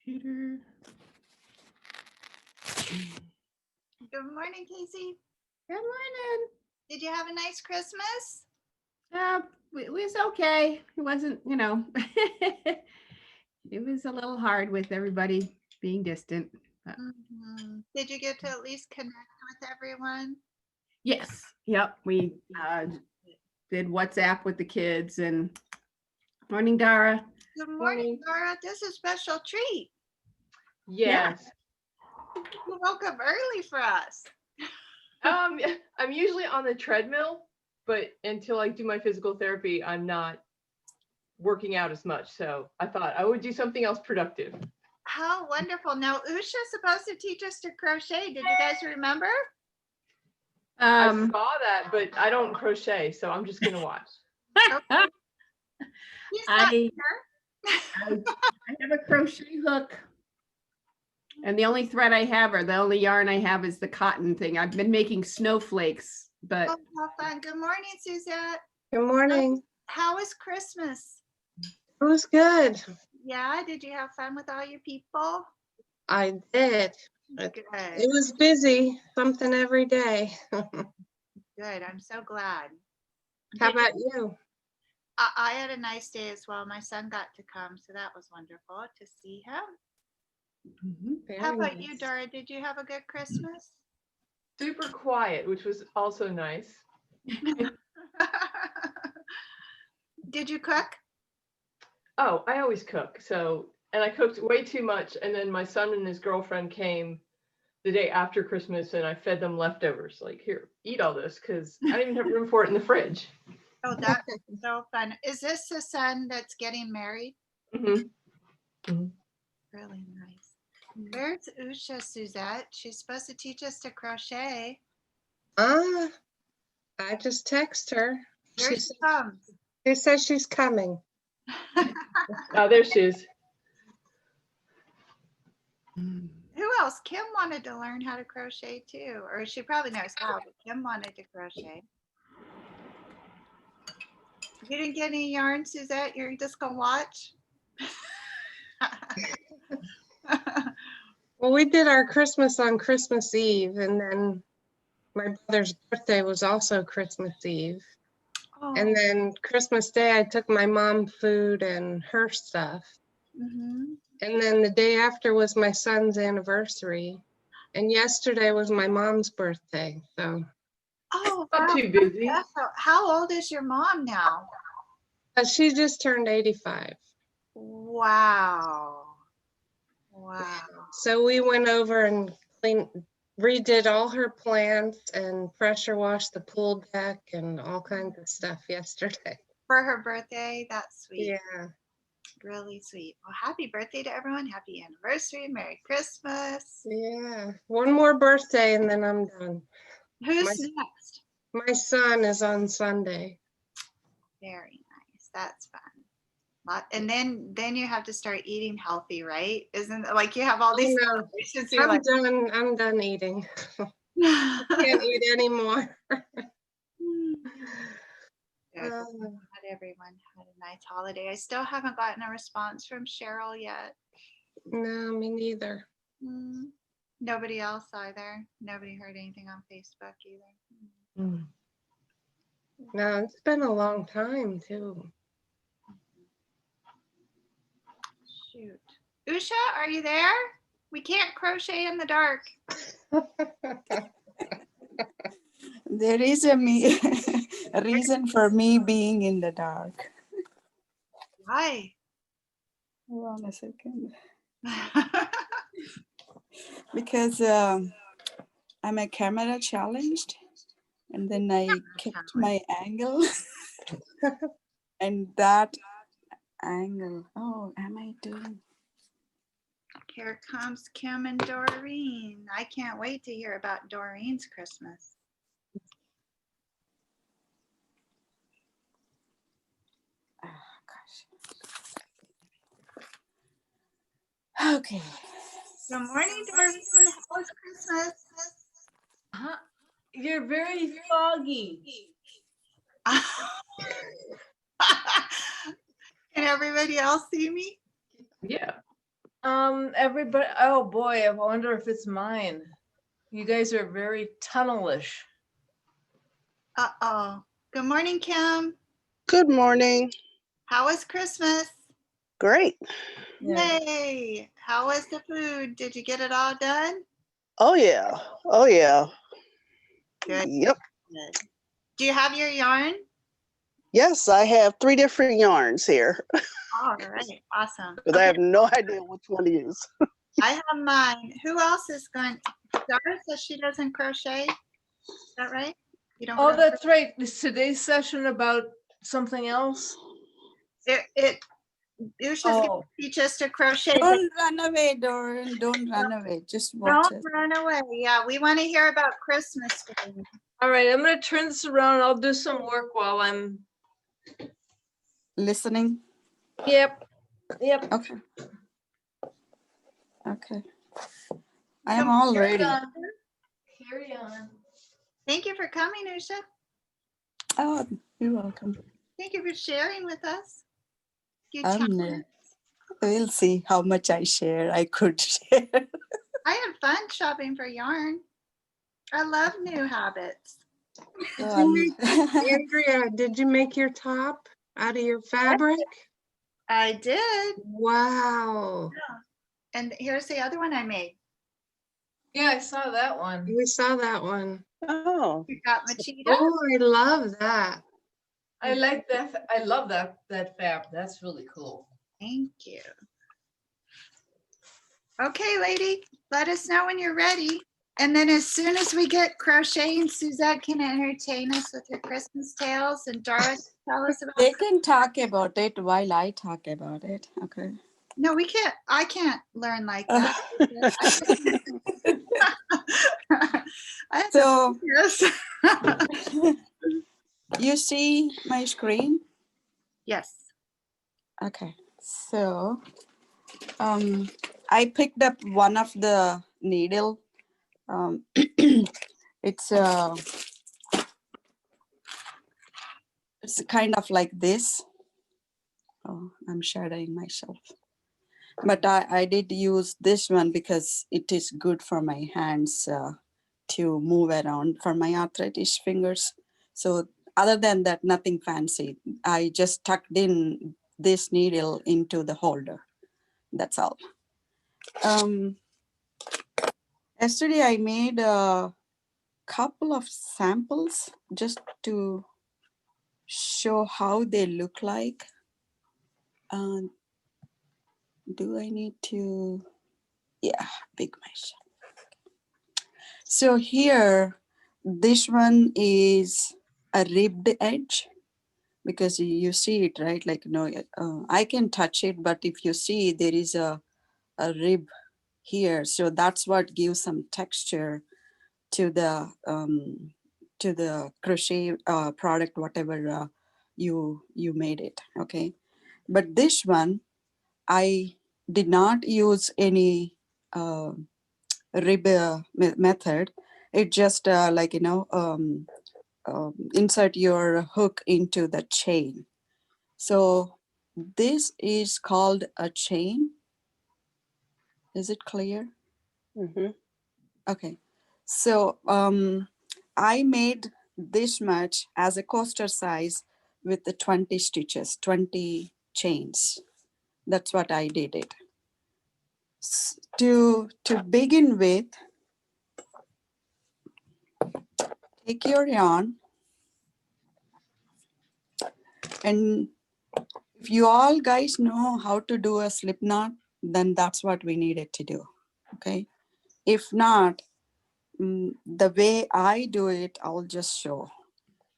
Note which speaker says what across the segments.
Speaker 1: Computer.
Speaker 2: Good morning, Casey.
Speaker 1: Good morning.
Speaker 2: Did you have a nice Christmas?
Speaker 1: It was okay. It wasn't, it was a little hard with everybody being distant. But
Speaker 2: Did you get to at least connect with everyone?
Speaker 1: yes. Yep. We did WhatsApp with the kids and morning, Dara.
Speaker 2: Good morning, Laura. This is a special treat.
Speaker 3: Yes.
Speaker 2: You woke up early for us.
Speaker 3: I'm usually on the treadmill, but until I do my physical therapy, I'm not working out as much. So I thought I would do something else productive.
Speaker 2: How wonderful. Now, Usha's supposed to teach us to crochet. Did you guys remember?
Speaker 3: I saw that, but I don't crochet, so I'm just going to watch.
Speaker 1: I have a crochet hook. And the only thread I have, or the only yarn I have, is the cotton thing. I've been making snowflakes, but.
Speaker 2: Oh, how fun. Good morning, Suzette.
Speaker 4: Good morning.
Speaker 2: How was Christmas?
Speaker 4: It was good.
Speaker 2: Yeah, did you have fun with all your people?
Speaker 4: I did.
Speaker 2: Good.
Speaker 4: It was busy, something every day.
Speaker 2: Good. I'm so glad.
Speaker 4: How about you?
Speaker 2: I had a nice day as well. My son got to come, so that was wonderful to see him. How about you, Dora? Did you have a good Christmas?
Speaker 3: Super quiet, which was also nice.
Speaker 2: Did you cook?
Speaker 3: Oh, I always cook. And I cooked way too much. And then my son and his girlfriend came the day after Christmas and I fed them leftovers. Like, here, eat all this, because I didn't even have room for it in the fridge.
Speaker 2: Oh, that's so fun. Is this the son that's getting married?
Speaker 3: Mm-hmm.
Speaker 2: Really nice. Where's Usha, Suzette? She's supposed to teach us to crochet.
Speaker 4: I just text her.
Speaker 2: Here she comes.
Speaker 4: She says she's coming.
Speaker 3: Oh, there she is.
Speaker 2: Who else? Kim wanted to learn how to crochet too, or she probably knows how, but Kim wanted to crochet. You didn't get any yarn, Suzette? You're just gonna watch?
Speaker 4: Well, we did our Christmas on Christmas Eve, and then my brother's birthday was also Christmas Eve.
Speaker 2: Oh.
Speaker 4: And then Christmas Day, I took my mom food and her stuff. And then the day after was my son's anniversary. And yesterday was my mom's birthday. So.
Speaker 2: Oh,
Speaker 3: not too busy.
Speaker 2: How old is your mom now?
Speaker 4: She just turned 85.
Speaker 2: Wow. Wow.
Speaker 4: So we went over and redid all her plants and pressure washed the pool deck and all kinds of stuff yesterday.
Speaker 2: For her birthday? That's sweet.
Speaker 4: Yeah.
Speaker 2: Really sweet. Well, happy birthday to everyone. Happy anniversary. Merry Christmas.
Speaker 4: Yeah. One more birthday and then I'm done.
Speaker 2: Who's next?
Speaker 4: My son is on Sunday.
Speaker 2: Very nice. That's fun. And then you have to start eating healthy, right? Isn't it like you have all these celebrations?
Speaker 4: I'm done eating. Can't eat anymore.
Speaker 2: Glad everyone had a nice holiday. I still haven't gotten a response from Cheryl yet.
Speaker 4: No, me neither.
Speaker 2: Nobody else either. Nobody heard anything on Facebook either.
Speaker 4: No, it's been a long time too.
Speaker 2: Shoot. Usha, are you there? We can't crochet in the dark.
Speaker 5: There is a reason for me being in the dark.
Speaker 2: Why?
Speaker 5: Hold on a second. Because I'm a camera challenged, and then I kept my angle. And that angle. Oh, am I doing?
Speaker 2: Here comes Kim and Doreen. I can't wait to hear about Doreen's Christmas.
Speaker 5: Oh, gosh. Okay.
Speaker 2: Good morning, Doreen. How was Christmas?
Speaker 6: You're very foggy.
Speaker 2: Can everybody else see me?
Speaker 3: Yeah.
Speaker 6: Everybody, oh boy, I wonder if it's mine. You guys are very tunnelish.
Speaker 2: Uh-oh. Good morning, Kim.
Speaker 7: Good morning.
Speaker 2: How was Christmas?
Speaker 7: Great.
Speaker 6: Yeah.
Speaker 2: Yay. How was the food? Did you get it all done?
Speaker 7: Oh yeah. Oh yeah.
Speaker 2: Good.
Speaker 7: Yep.
Speaker 2: Good. Do you have your yarn?
Speaker 7: Yes, I have 3 different yarns here,
Speaker 2: All right. Awesome.
Speaker 7: but I
Speaker 2: Okay.
Speaker 7: have no idea which one to use.
Speaker 2: I have mine. Who else is going? Dara says she doesn't crochet. Is that right? You don't
Speaker 6: Oh,
Speaker 2: really
Speaker 6: that's right. Is today's session about something else?
Speaker 2: Usha's
Speaker 6: Oh.
Speaker 2: going to teach us to crochet. But
Speaker 5: Don't run away, Doran. Don't run away. Just watch
Speaker 2: don't
Speaker 5: it.
Speaker 2: run away. Yeah, we want to hear about Christmas.
Speaker 6: All right, I'm gonna turn this around. I'll do some work while I'm.
Speaker 5: Listening.
Speaker 6: Yep. Yep.
Speaker 5: Okay. Okay. I am all ready.
Speaker 6: Carry on.
Speaker 2: Thank you for coming, Usha.
Speaker 5: Oh, you're welcome.
Speaker 2: Thank you for sharing with us. You
Speaker 5: We'll see how much I share. I could share.
Speaker 2: I had fun shopping for yarn. I love new habits.
Speaker 4: Andrea, did you make your top out of your fabric?
Speaker 2: I did.
Speaker 4: Wow.
Speaker 2: And here's the other one I made.
Speaker 6: Yeah, I saw that one.
Speaker 4: We saw that one.
Speaker 7: Oh.
Speaker 2: You got Machida.
Speaker 4: Oh, I love that.
Speaker 6: I like that. I love that fab. That's really cool.
Speaker 2: Thank you. Okay, lady, let us know when you're ready. And then as soon as we get crocheting, Suzette can entertain us with her Christmas tales and Doris tell us about.
Speaker 5: They can talk about it while I talk about it. Okay.
Speaker 2: No, we can't. I can't learn like that. I
Speaker 5: So
Speaker 2: yes.
Speaker 5: you see my screen?
Speaker 2: Yes.
Speaker 5: Okay. So I picked up one of the needle. It's kind of like this. Oh, I'm shadowing myself. But I did use this one because it is good for my hands to move around for my arthritis fingers. So other than that, nothing fancy. I just tucked in this needle into the holder. That's all. Yesterday I made a couple of samples just to show how they look like. Do I need to? Yeah, big measure. So here, this one is a ribbed edge because you see it, right? Like, no, I can touch it, but if you see, there is a rib here. So that's what gives some texture to the crochet product, whatever you made it, okay? But this one, I did not use any rib method. It just like, insert your hook into the chain. So this is called a chain. Is it clear?
Speaker 7: Mm-hmm.
Speaker 5: Okay. So I made this much as a coaster size with the 20 stitches, 20 chains. That's what I did it. To begin with, take your yarn, and if you all guys know how to do a slip knot, then that's what we needed to do, okay? If not, the way I do it, I'll just show.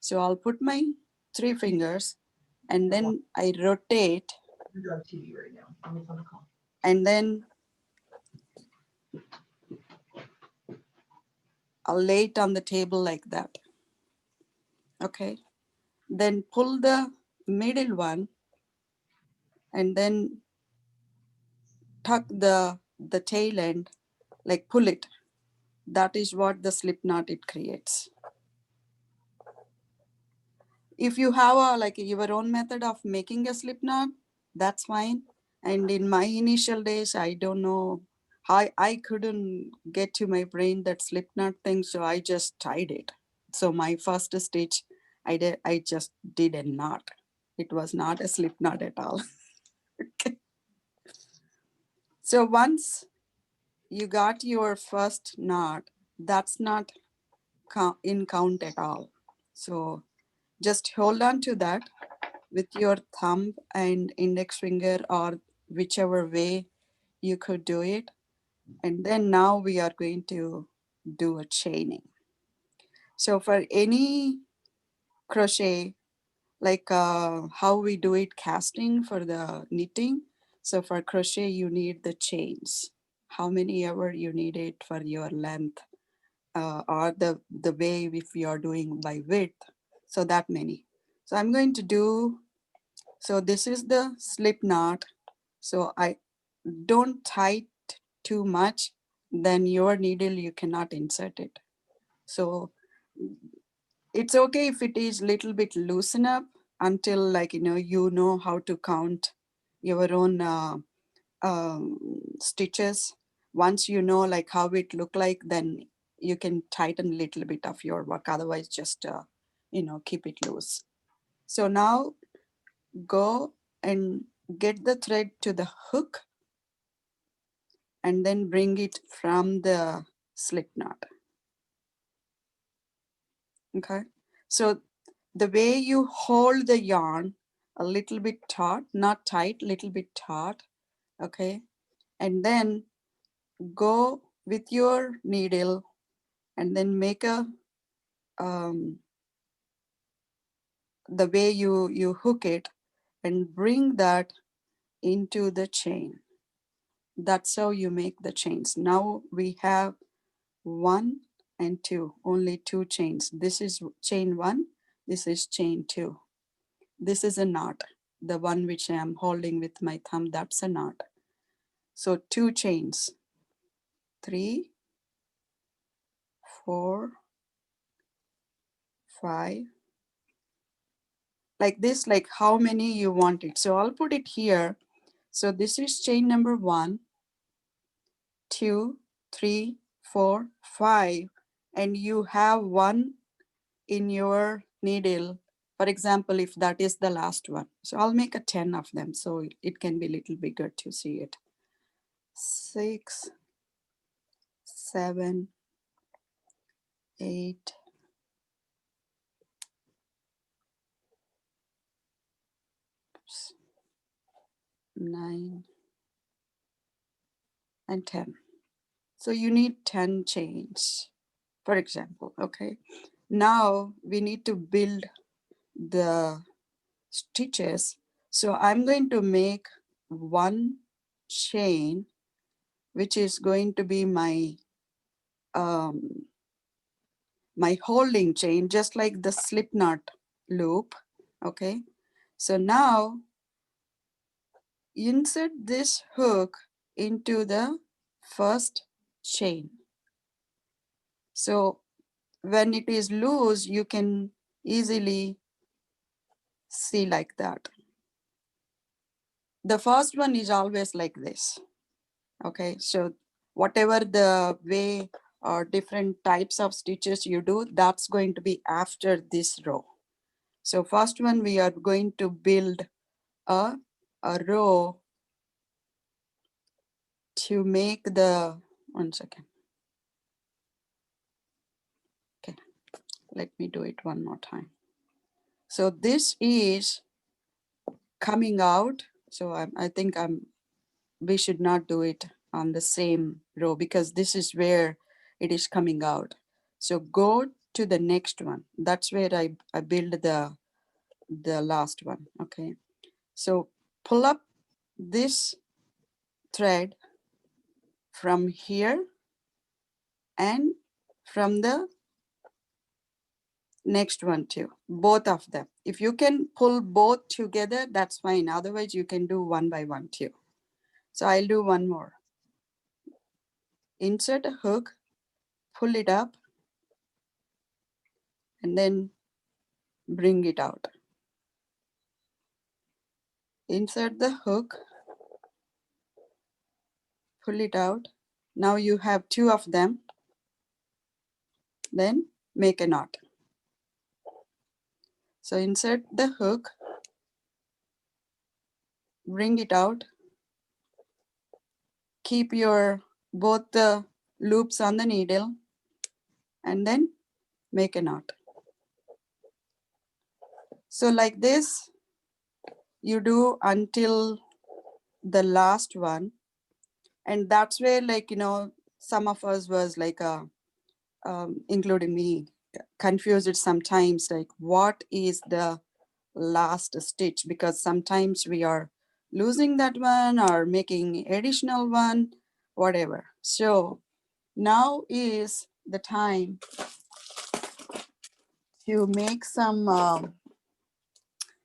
Speaker 5: So I'll put my 3 fingers and then I rotate.
Speaker 3: You're on TV right now. I'm on the call.
Speaker 5: And then I'll lay it on the table like that. Okay. Then pull the middle one and then tuck the tail end, like pull it. That is what the slip knot it creates. If you have like your own method of making a slip knot, that's fine. And in my initial days, I don't know how I couldn't get to my brain that slip knot thing, so I just tied it. So my first stitch, I just did a knot. It was not a slip knot at all. Okay. So once you got your first knot, that's not in count at all. So just hold on to that with your thumb and index finger, or whichever way you could do it. And then now we are going to do a chaining. So for any crochet, like how we do it casting for the knitting. So for crochet, you need the chains. How many ever you need it for your length, or the way if you are doing by width. So that many. So I'm going to do, so this is the slip knot. So I don't tie too much, then your needle, you cannot insert it. So it's okay if it is little bit loosen up until, like, you know how to count your own stitches. Once you know like how it look like, then you can tighten a little bit of your work. Otherwise, just keep it loose. So now go and get the thread to the hook and then bring it from the slip knot. Okay, so the way you hold the yarn a little bit taut, not tight, little bit taut. Okay, and then go with your needle and then make a the way you hook it and bring that into the chain. That's how you make the chains. Now we have 1 and 2, only 2 chains. This is chain 1, this is chain 2. This is a knot, the one which I am holding with my thumb, that's a knot. So 2 chains, 3, 4, 5, like this, like how many you want it. So I'll put it here. So this is chain number 1, 2, 3, 4, 5, and you have 1 in your needle. For example, if that is the last one. So I'll make a 10 of them so it can be a little bigger to see it. 6, 7, 8, 9, and 10. So you need 10 chains, for example, okay? Now we need to build the stitches. So I'm going to make 1 chain, which is going to be my my holding chain, just like the slip knot loop, okay? So now insert this hook into the first chain. So when it is loose, you can easily see like that. The first one is always like this, okay? So whatever the way or different types of stitches you do, that's going to be after this row. So first one, we are going to build a row to make the, 1 second. Okay, let me do it one more time. So this is coming out. So I think we should not do it on the same row because this is where it is coming out. So go to the next one. That's where I build the last one, okay? So pull up this thread from here and from the next one too, both of them. If you can pull both together, that's fine. Otherwise you can do one by one too. So I'll do one more. Insert a hook, pull it up, and then bring it out. Insert the hook, pull it out. Now you have 2 of them. Then make a knot. So insert the hook, bring it out, keep your both the loops on the needle, and then make a knot. So like this, you do until the last one. And that's where, like, you know, some of us was like, including me, confused sometimes, like what is the last stitch, because sometimes we are losing that one or making additional one, whatever. So now is the time to make some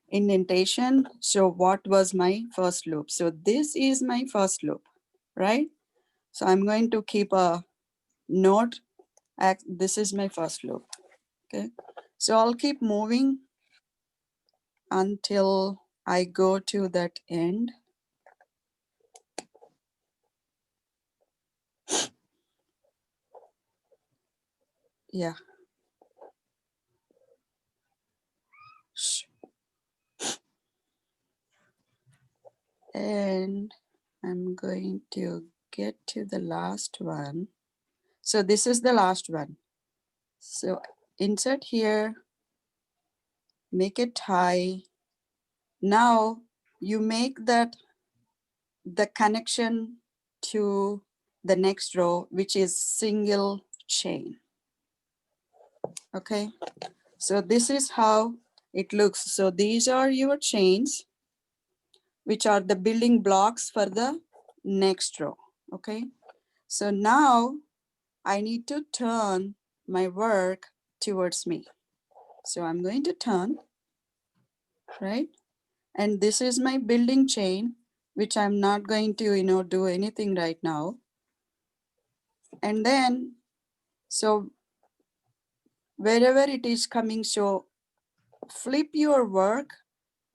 Speaker 5: indentation. So what was my first loop? So this is my first loop, right? So I'm going to keep a note. This is my first loop. Okay. So I'll keep moving until I go to that end. Yeah. And I'm going to get to the last one. So this is the last one. So insert here, make it tie. Now you make that the connection to the next row, which is single chain. Okay, so this is how it looks. So these are your chains, which are the building blocks for the next row. Okay, so now I need to turn my work towards me. So I'm going to turn, right? And this is my building chain, which I'm not going to, you know, do anything right now. And then, so wherever it is coming, so flip your work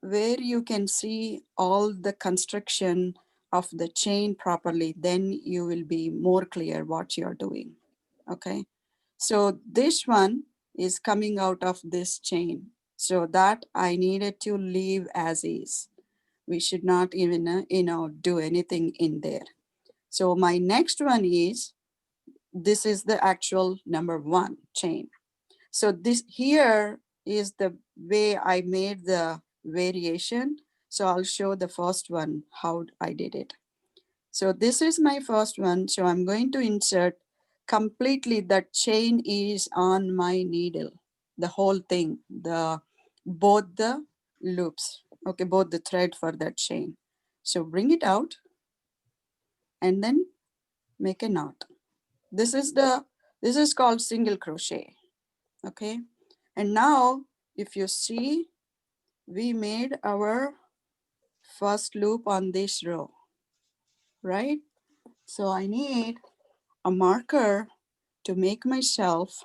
Speaker 5: where you can see all the construction of the chain properly, then you will be more clear what you're doing. Okay, so this one is coming out of this chain, so that I needed to leave as is. We should not even do anything in there. So my next one is, this is the actual number 1 chain. So this here is the way I made the variation. So I'll show the first one, how I did it. So this is my first one. So I'm going to insert completely, that chain is on my needle, the whole thing, both the loops, okay, both the thread for that chain. So bring it out and then make a knot. This is called single crochet. Okay, and now if you see, we made our first loop on this row, right? So I need a marker to make myself.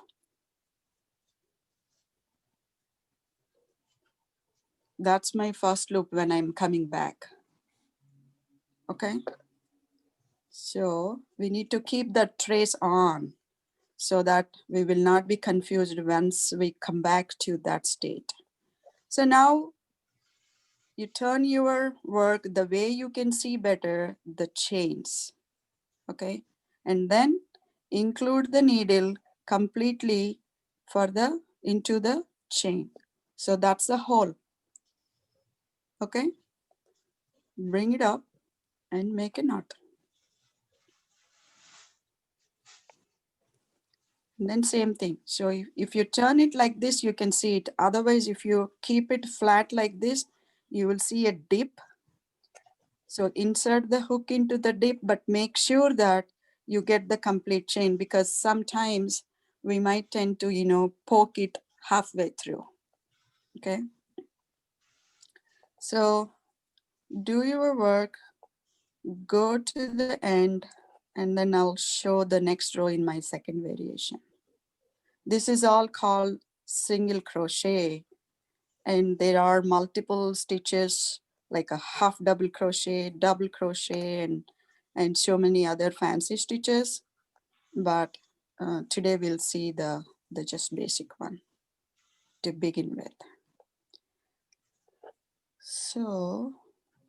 Speaker 5: That's my first loop when I'm coming back. Okay, so we need to keep that trace on so that we will not be confused once we come back to that state. So now you turn your work the way you can see better the chains. Okay, and then include the needle completely into the chain. So that's the hole. Okay, bring it up and make a knot. And then same thing. So if you turn it like this, you can see it. Otherwise, if you keep it flat like this, you will see a dip. So insert the hook into the dip, but make sure that you get the complete chain, because sometimes we might tend to, poke it halfway through. Okay. So do your work, go to the end, and then I'll show the next row in my second variation. This is all called single crochet, and there are multiple stitches like a half double crochet, and and so many other fancy stitches, but today we'll see the just basic one to begin with. So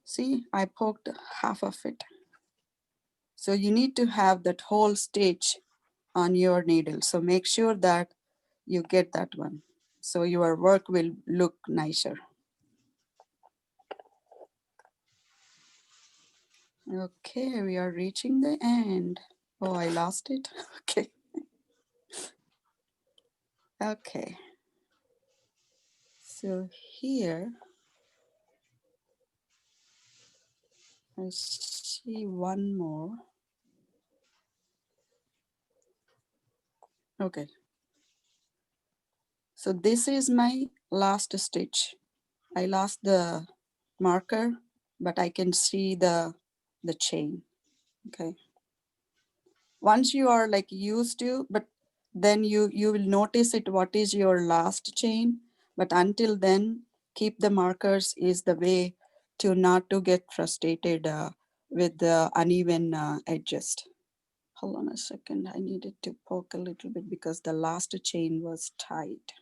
Speaker 5: see, I poked half of it. So you need to have that whole stitch on your needle. So make sure that you get that one. So your work will look nicer. Okay, we are reaching the end. Oh, I lost it. Okay. Okay. So here, I see one more. Okay. So this is my last stitch. I lost the marker, but I can see the chain. Okay. Once you are like used to, but then you will notice it, what is your last chain. But until then, keep the markers is the way to not to get frustrated with the uneven edges. Hold on a second, I needed to poke a little bit because the last chain was tight.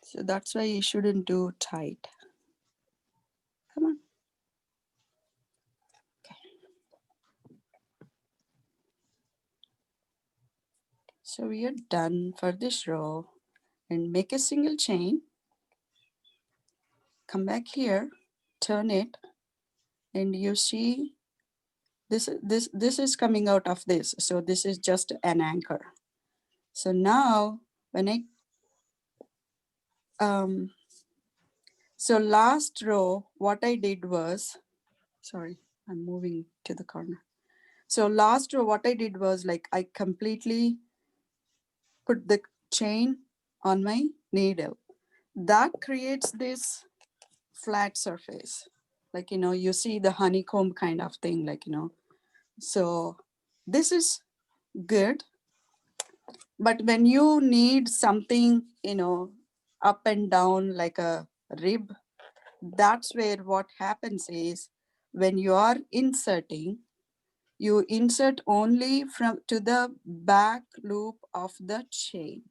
Speaker 5: So that's why you shouldn't do tight. Come on. Okay. So we are done for this row, and make a single chain. Come back here, turn it, and you see this is coming out of this. So this is just an anchor. So now when I so last row, what I did was, sorry, I'm moving to the corner. So last row, what I did was like I completely put the chain on my needle. That creates this flat surface. Like, you know, you see the honeycomb kind of thing, like, you know. So this is good. But when you need something, you know, up and down like a rib, that's where what happens is when you are inserting, you insert only from to the back loop of the chain.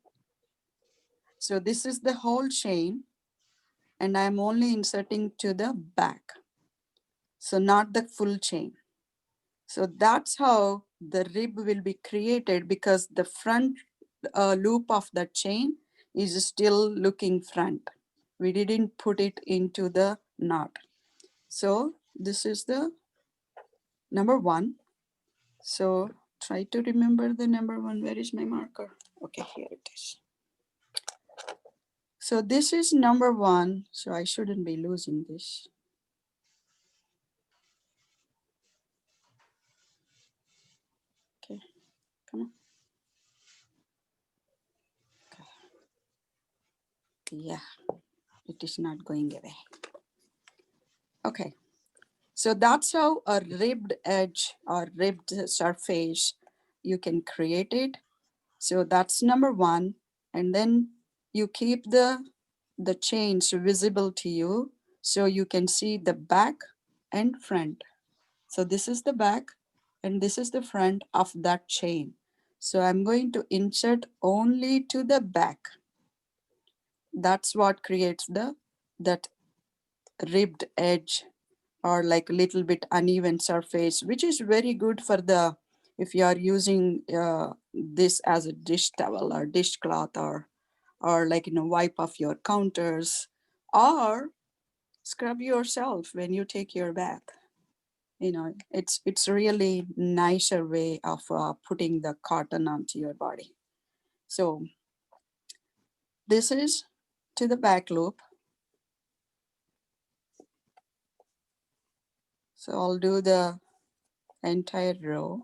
Speaker 5: So this is the whole chain, and I'm only inserting to the back. So not the full chain. So that's how the rib will be created, because the front loop of the chain is still looking front. We didn't put it into the knot. So this is the number one. So try to remember the number one. Where is my marker? Okay, here it is. So this is number one. So I shouldn't be losing this. Okay, come on. Okay. Yeah, it is not going away. Okay, so that's how a ribbed edge or ribbed surface, you can create it. So that's number one. And then you keep the chains visible to you, so you can see the back and front. So this is the back and this is the front of that chain. So I'm going to insert only to the back. That's what creates that ribbed edge, or like a little bit uneven surface, which is very good for the, if you are using this as a dish towel or dishcloth, or like, you know, wipe off your counters or scrub yourself when you take your bath. You know, it's really nicer way of putting the cotton onto your body. So this is to the back loop. So I'll do the entire row.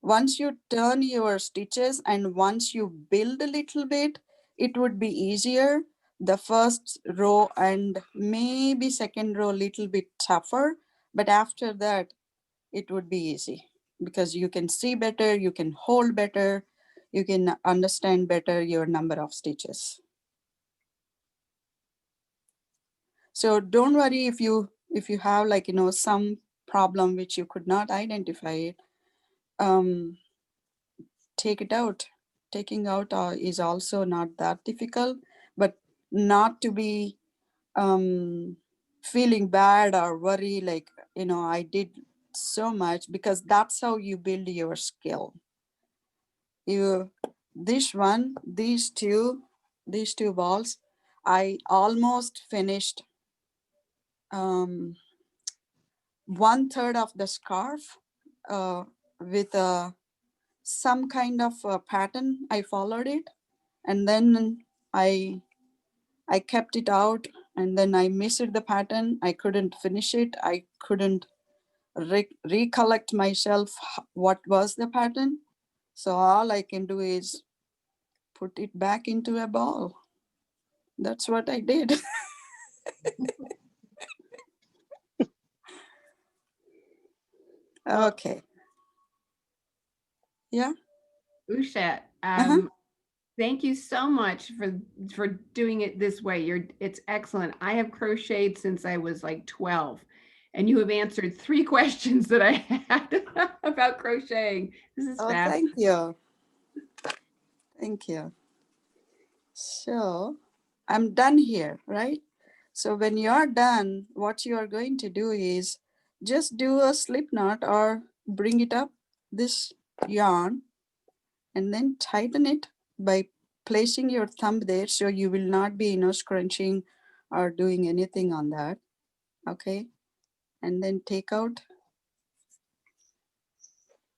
Speaker 5: once you turn your stitches and once you build a little bit, it would be easier. The first row and maybe second row a little bit tougher, but after that it would be easy because you can see better, you can hold better, you can understand better your number of stitches. So don't worry if you have like, some problem which you could not identify it, take it out. Taking out is also not that difficult, but not to be feeling bad or worry like, I did so much, because that's how you build your skill. This one, these two balls, I almost finished 1/3 of the scarf with some kind of a pattern. I followed it, and then I kept it out, and then I missed the pattern. I couldn't finish it. I couldn't recollect myself what was the pattern. So all I can do is put it back into a ball. That's what I did. Okay. Yeah.
Speaker 1: Usha, thank you so much for doing it this way. It's excellent. I have crocheted since I was like 12, and you have answered 3 questions that I had about crocheting. This is fast.
Speaker 5: Thank you. Thank you. So I'm done here, right? So when you're done, what you are going to do is just do a slip knot or bring it up this yarn and then tighten it by placing your thumb there, so you will not be, scrunching or doing anything on that. Okay. And then take out,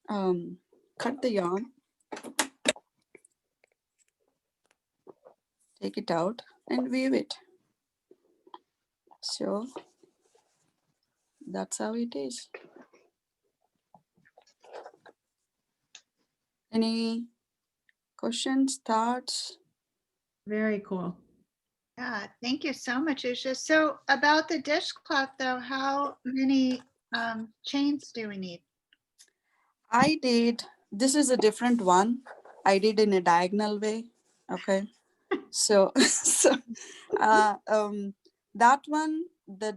Speaker 5: cut the yarn, take it out and weave it. So that's how it is. Any questions, thoughts?
Speaker 1: Very cool.
Speaker 2: Yeah, thank you so much, Usha. So about the dishcloth though, how many chains do we need?
Speaker 5: I did, this is a different one. I did in a diagonal way. Okay. So, that one, the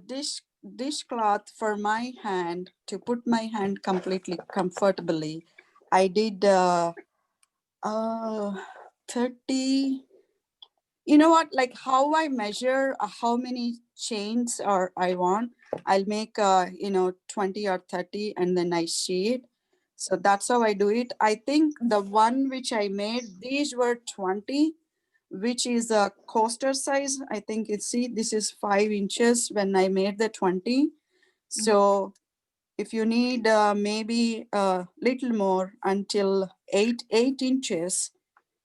Speaker 5: dishcloth for my hand, to put my hand completely comfortably, I did 30. You know what, like how I measure how many chains or I want, I'll make 20 or 30 and then I see it. So that's how I do it. I think the one which I made, these were 20, which is a coaster size. I think it's, see, this is 5 inches when I made the 20. So if you need maybe a little more until 8 inches,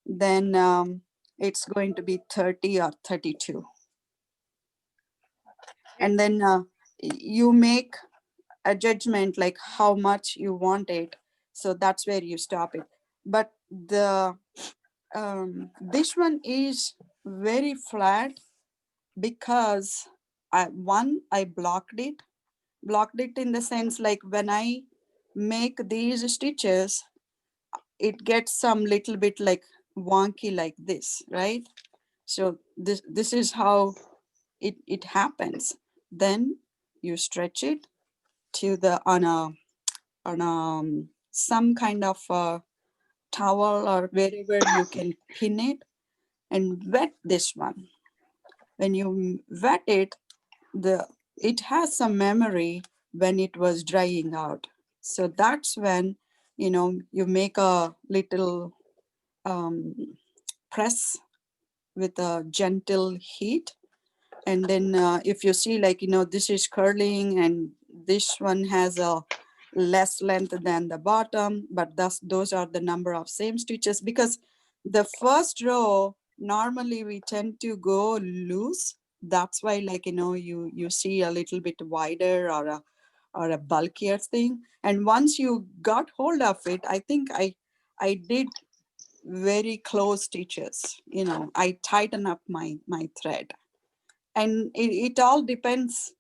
Speaker 5: then it's going to be 30 or 32. And then you make a judgment like how much you want it. So that's where you stop it. But the this one is very flat because I blocked it in the sense like when I make these stitches, it gets some little bit like wonky like this, right? So this is how it happens. Then you stretch it to the on some kind of a towel or wherever you can pin it, and wet this one. When you wet it, it has some memory when it was drying out. So that's when you make a little press with a gentle heat. And then if you see like, this is curling and this one has a less length than the bottom, but those are the number of same stitches, because the first row, normally we tend to go loose. That's why like, you see a little bit wider or or a bulkier thing. And once you got hold of it, I think I did very close stitches. You know, I tighten up my thread. And it all depends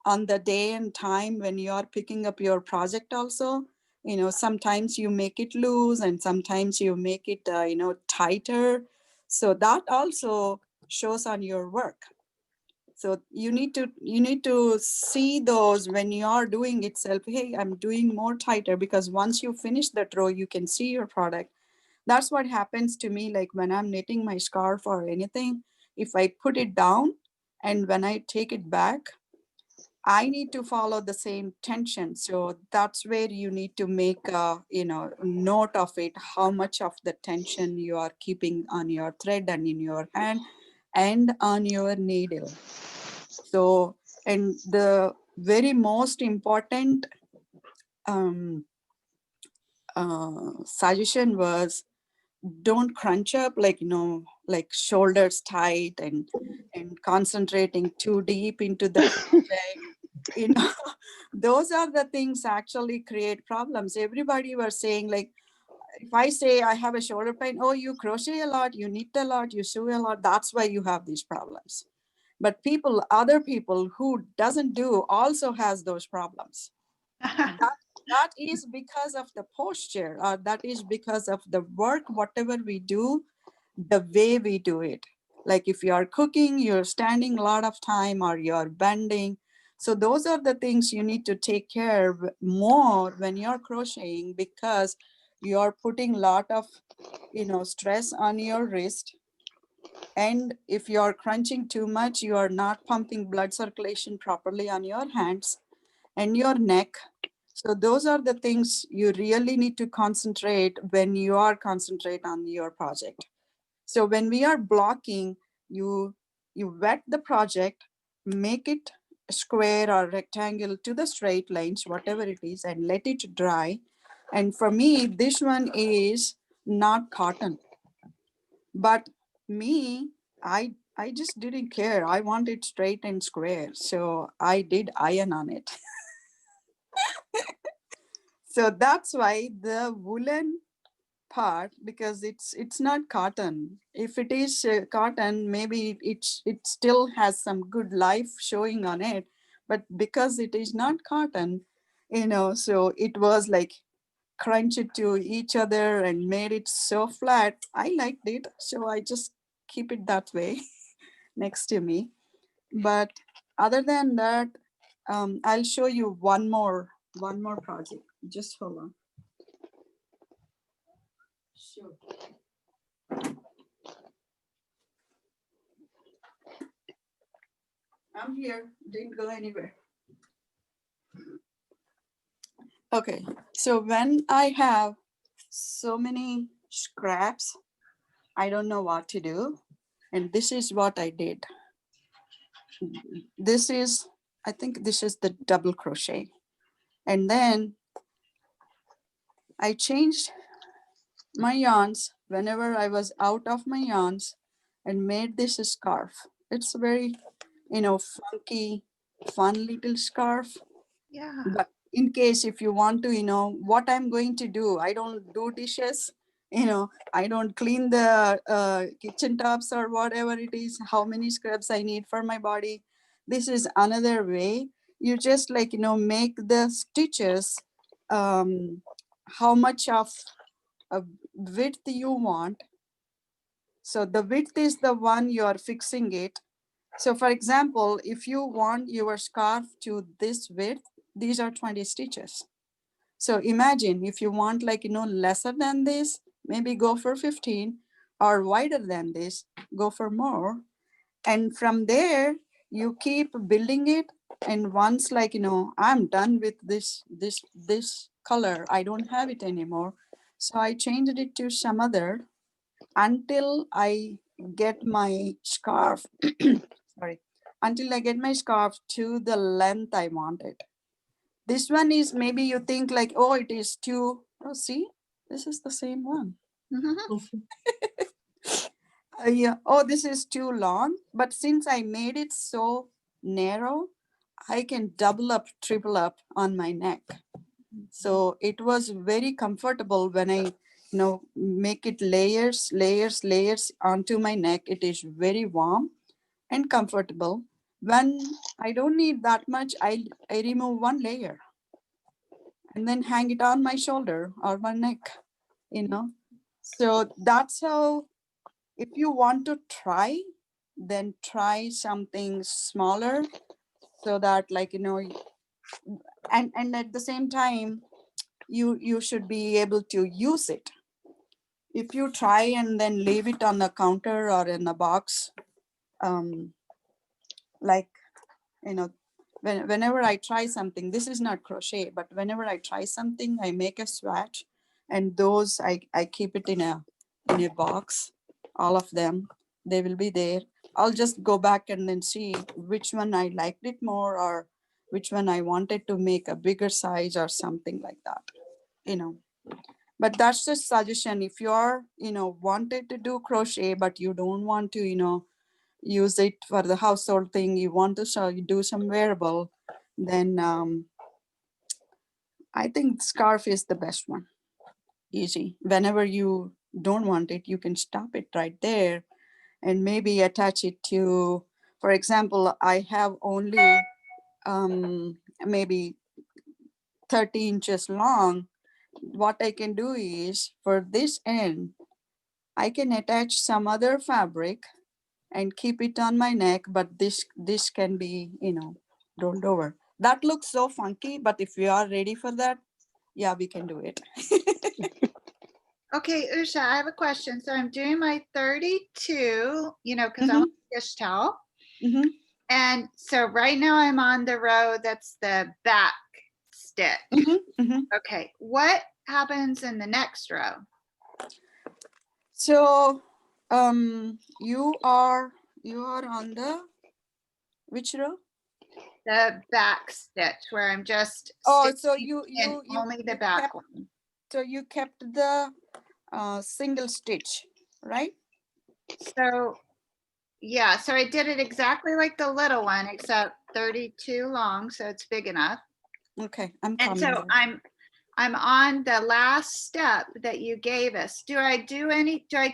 Speaker 5: on the day and time when you are picking up your project also. You know, sometimes you make it loose and sometimes you make it, you know, tighter. So that also shows on your work. So you need to see those when you are doing itself. Hey, I'm doing more tighter, because once you finish that row, you can see your product. That's what happens to me. Like when I'm knitting my scarf or anything, if I put it down and when I take it back, I need to follow the same tension. So that's where you need to make a, you know, note of it, how much of the tension you are keeping on your thread and in your hand and on your needle. So, and the very most important suggestion was, don't crunch up, like, you know, like shoulders tight and concentrating too deep into the project. You know, those are the things actually create problems. Everybody was saying, like, if I say I have a shoulder pain, oh, you crochet a lot, you knit a lot, you sew a lot, that's why you have these problems. But people, other people who doesn't do also has those problems. That is because of the posture, or that is because of the work, whatever we do, the way we do it. Like if you are cooking, you're standing a lot of time or you're bending. So those are the things you need to take care of more when you're crocheting, because you're putting a lot of, you know, stress on your wrist. And if you're crunching too much, you are not pumping blood circulation properly on your hands and your neck. So those are the things you really need to concentrate when you are concentrate on your project. So when we are blocking, you wet the project, make it square or rectangle to the straight lines, whatever it is, and let it dry. And for me, this one is not cotton, but me, I just didn't care. I want it straight and square. So I did iron on it. So that's why the woolen part, because it's not cotton. If it is cotton, maybe it still has some good life showing on it, but because it is not cotton, you know, so it was like crunch it to each other and made it so flat. I liked it, so I just keep it that way next to me. But other than that, I'll show you one more project. Just hold on. Sure. I'm here, didn't go anywhere. Okay, so when I have so many scraps, I don't know what to do. And this is what I did. This is, I think this is the double crochet. And then I changed my yarns whenever I was out of my yarns and made this a scarf. It's a very, you know, funky, fun little scarf.
Speaker 2: Yeah.
Speaker 5: But in case if you want to, you know, what I'm going to do, I don't do dishes, you know, I don't clean the kitchen tops or whatever it is, how many scrubs I need for my body. This is another way. You just like, you know, make the stitches, how much of a width you want. So the width is the one you are fixing it. So for example, if you want your scarf to this width, these are 20 stitches. So imagine if you want like, you know, lesser than this, maybe go for 15, or wider than this, go for more. And from there, you keep building it. And once like, you know, I'm done with this color, I don't have it anymore. So I changed it to some other until I get my scarf, sorry, until I get my scarf to the length I wanted. This one is, maybe you think like, oh, it is too, oh, see, this is the same one. Yeah, oh, this is too long. But since I made it so narrow, I can double up, triple up on my neck. So it was very comfortable when I, make it layers, layers, layers onto my neck. It is very warm and comfortable. When I don't need that much, I remove one layer and then hang it on my shoulder or my neck. So that's how, if you want to try, then try something smaller so that and at the same time, you should be able to use it. If you try and then leave it on the counter or in a box, um, like, whenever I try something, this is not crochet, but whenever I try something, I make a swatch, and those I keep it in a box, all of them, they will be there. I'll just go back and then see which one I liked it more, or which one I wanted to make a bigger size or something like that, you know. But that's just suggestion. If you're, wanted to do crochet, but you don't want to, use it for the household thing, you want to do some wearable, then I think scarf is the best one. Easy. Whenever you don't want it, you can stop it right there and maybe attach it to, for example, I have only maybe 30 inches long. What I can do is, for this end, I can attach some other fabric and keep it on my neck, but this can be, rolled over. That looks so funky, but if you are ready for that, yeah, we can do it.
Speaker 2: Okay, Usha, I have a question. So I'm doing my 32, because I want a dish towel.
Speaker 5: Mhm.
Speaker 2: And so right now I'm on the row that's the back stitch.
Speaker 5: Mhm.
Speaker 2: Okay, what happens in the next row?
Speaker 5: So you are on the which row?
Speaker 2: The back stitch where I'm just
Speaker 5: Oh, so
Speaker 2: stitching
Speaker 5: you
Speaker 2: in
Speaker 5: you
Speaker 2: only the
Speaker 5: you
Speaker 2: back
Speaker 5: kept,
Speaker 2: one.
Speaker 5: so you kept the single stitch, right?
Speaker 2: So yeah, so I did it exactly like the little one, except 32 long, so it's big enough.
Speaker 5: Okay, I'm
Speaker 2: And
Speaker 5: coming
Speaker 2: so
Speaker 5: there.
Speaker 2: I'm on the last step that you gave us. Do I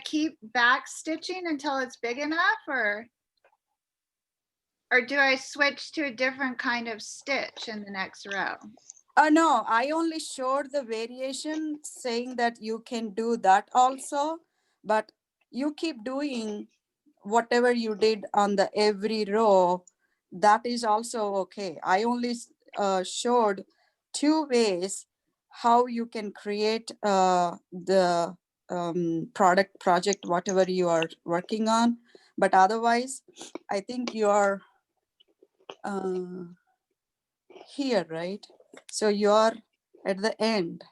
Speaker 2: keep back stitching until it's big enough, or do I switch to a different kind of stitch in the next row?
Speaker 5: No, I only showed the variation saying that you can do that also, but you keep doing whatever you did on the every row. That is also okay. I only showed two ways how you can create the project, whatever you are working on. But otherwise, I think you are here, right? So you're at the end.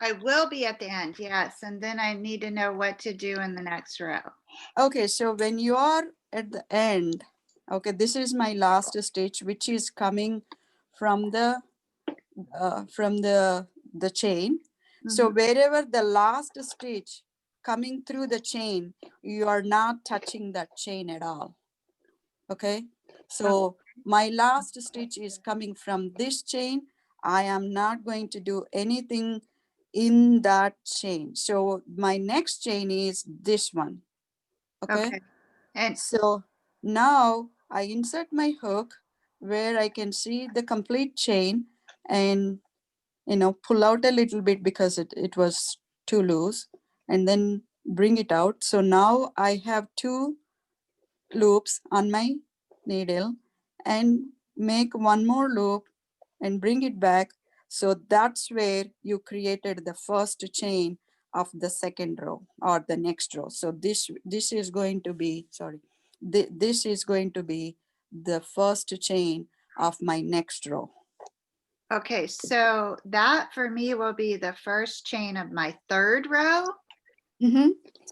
Speaker 2: I will be at the end, yes. And then I need to know what to do in the next row.
Speaker 5: Okay, so when you are at the end, okay, this is my last stitch, which is coming from the chain. So wherever the last stitch coming through the chain, you are not touching that chain at all. Okay, so my last stitch is coming from this chain. I am not going to do anything in that chain. So my next chain is this one. Okay.
Speaker 2: And
Speaker 5: So now I insert my hook where I can see the complete chain and, pull out a little bit because it was too loose, and then bring it out. So now I have two loops on my needle and make one more loop and bring it back. So that's where you created the first chain of the second row or the next row. So this is going to be, sorry, this is going to be the first chain of my next row.
Speaker 2: okay, so that for me will be the first chain of my third row.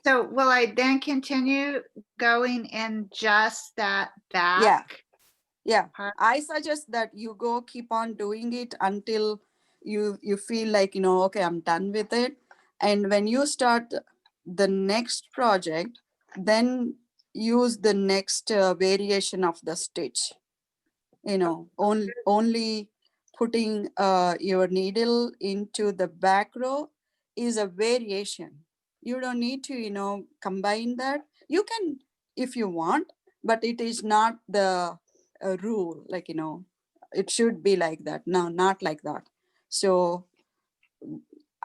Speaker 2: So will I then continue going in just that back?
Speaker 5: Yeah,
Speaker 2: part?
Speaker 5: I suggest that you go keep on doing it until you feel like, okay, I'm done with it. And when you start the next project, then use the next variation of the stitch. only putting your needle into the back row is a variation. You don't need to, combine that. You can if you want, but it is not the rule, it should be like that. No, not like that. So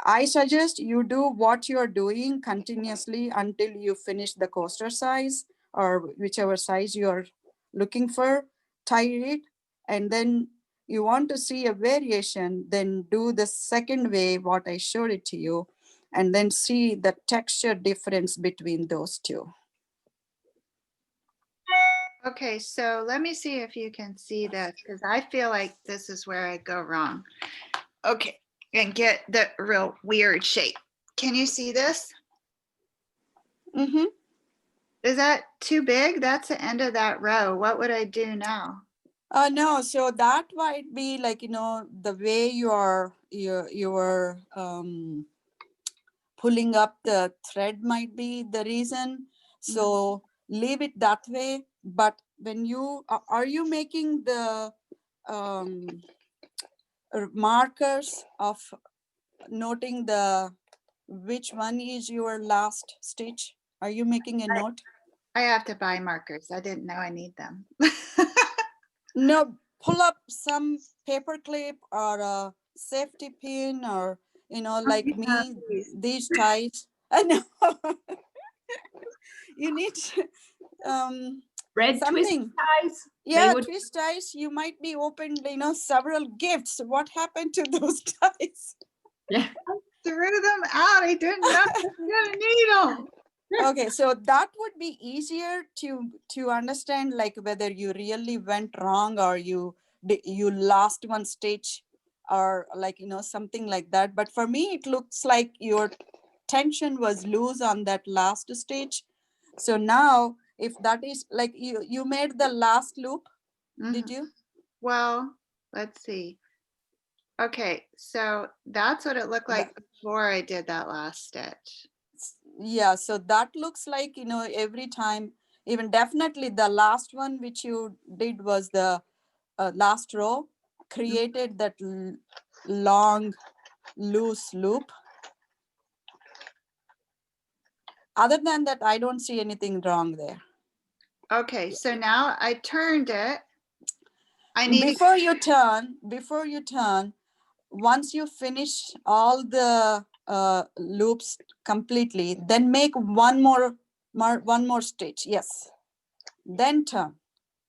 Speaker 5: I suggest you do what you're doing continuously until you finish the coaster size or whichever size you're looking for, tie it, and then you want to see a variation, then do the second way, what I showed it to you, and then see the texture difference between those two.
Speaker 2: Okay, so let me see if you can see this, because I feel like this is where I go wrong. Okay, and get the real weird shape. Can you see this?
Speaker 5: Mm-hmm.
Speaker 2: Is that too big? That's the end of that row. What would I do now?
Speaker 5: No, so that might be the way you're pulling up the thread might be the reason. So leave it that way. But when you are you making the markers of noting the which one is your last stitch? Are you making a note?
Speaker 2: I have to buy markers. I didn't know I need them.
Speaker 5: No, pull up some paper clip or a safety pin, or like me, these ties. I know. You need
Speaker 1: Red twist
Speaker 5: something.
Speaker 1: ties.
Speaker 5: Yeah,
Speaker 1: would,
Speaker 5: twist ties. You might be opened, several gifts. What happened to those ties?
Speaker 1: yeah.
Speaker 2: Threw them out. I didn't know I was gonna need them.
Speaker 5: Okay, so that would be easier to understand, like whether you really went wrong or you lost one stitch or something like that. But for me, it looks like your tension was loose on that last stitch. So now if that is like you made the last loop, did you?
Speaker 2: Well, let's see. Okay, so that's what it looked like before I did that last stitch.
Speaker 5: Yeah, so that looks like every time, even definitely the last one which you did was the last row, created that long loose loop. Other than that, I don't see anything wrong there.
Speaker 2: Okay, so now I turned it. I need
Speaker 5: before you turn, once you finish all the loops completely, then make one more stitch. Yes, then turn.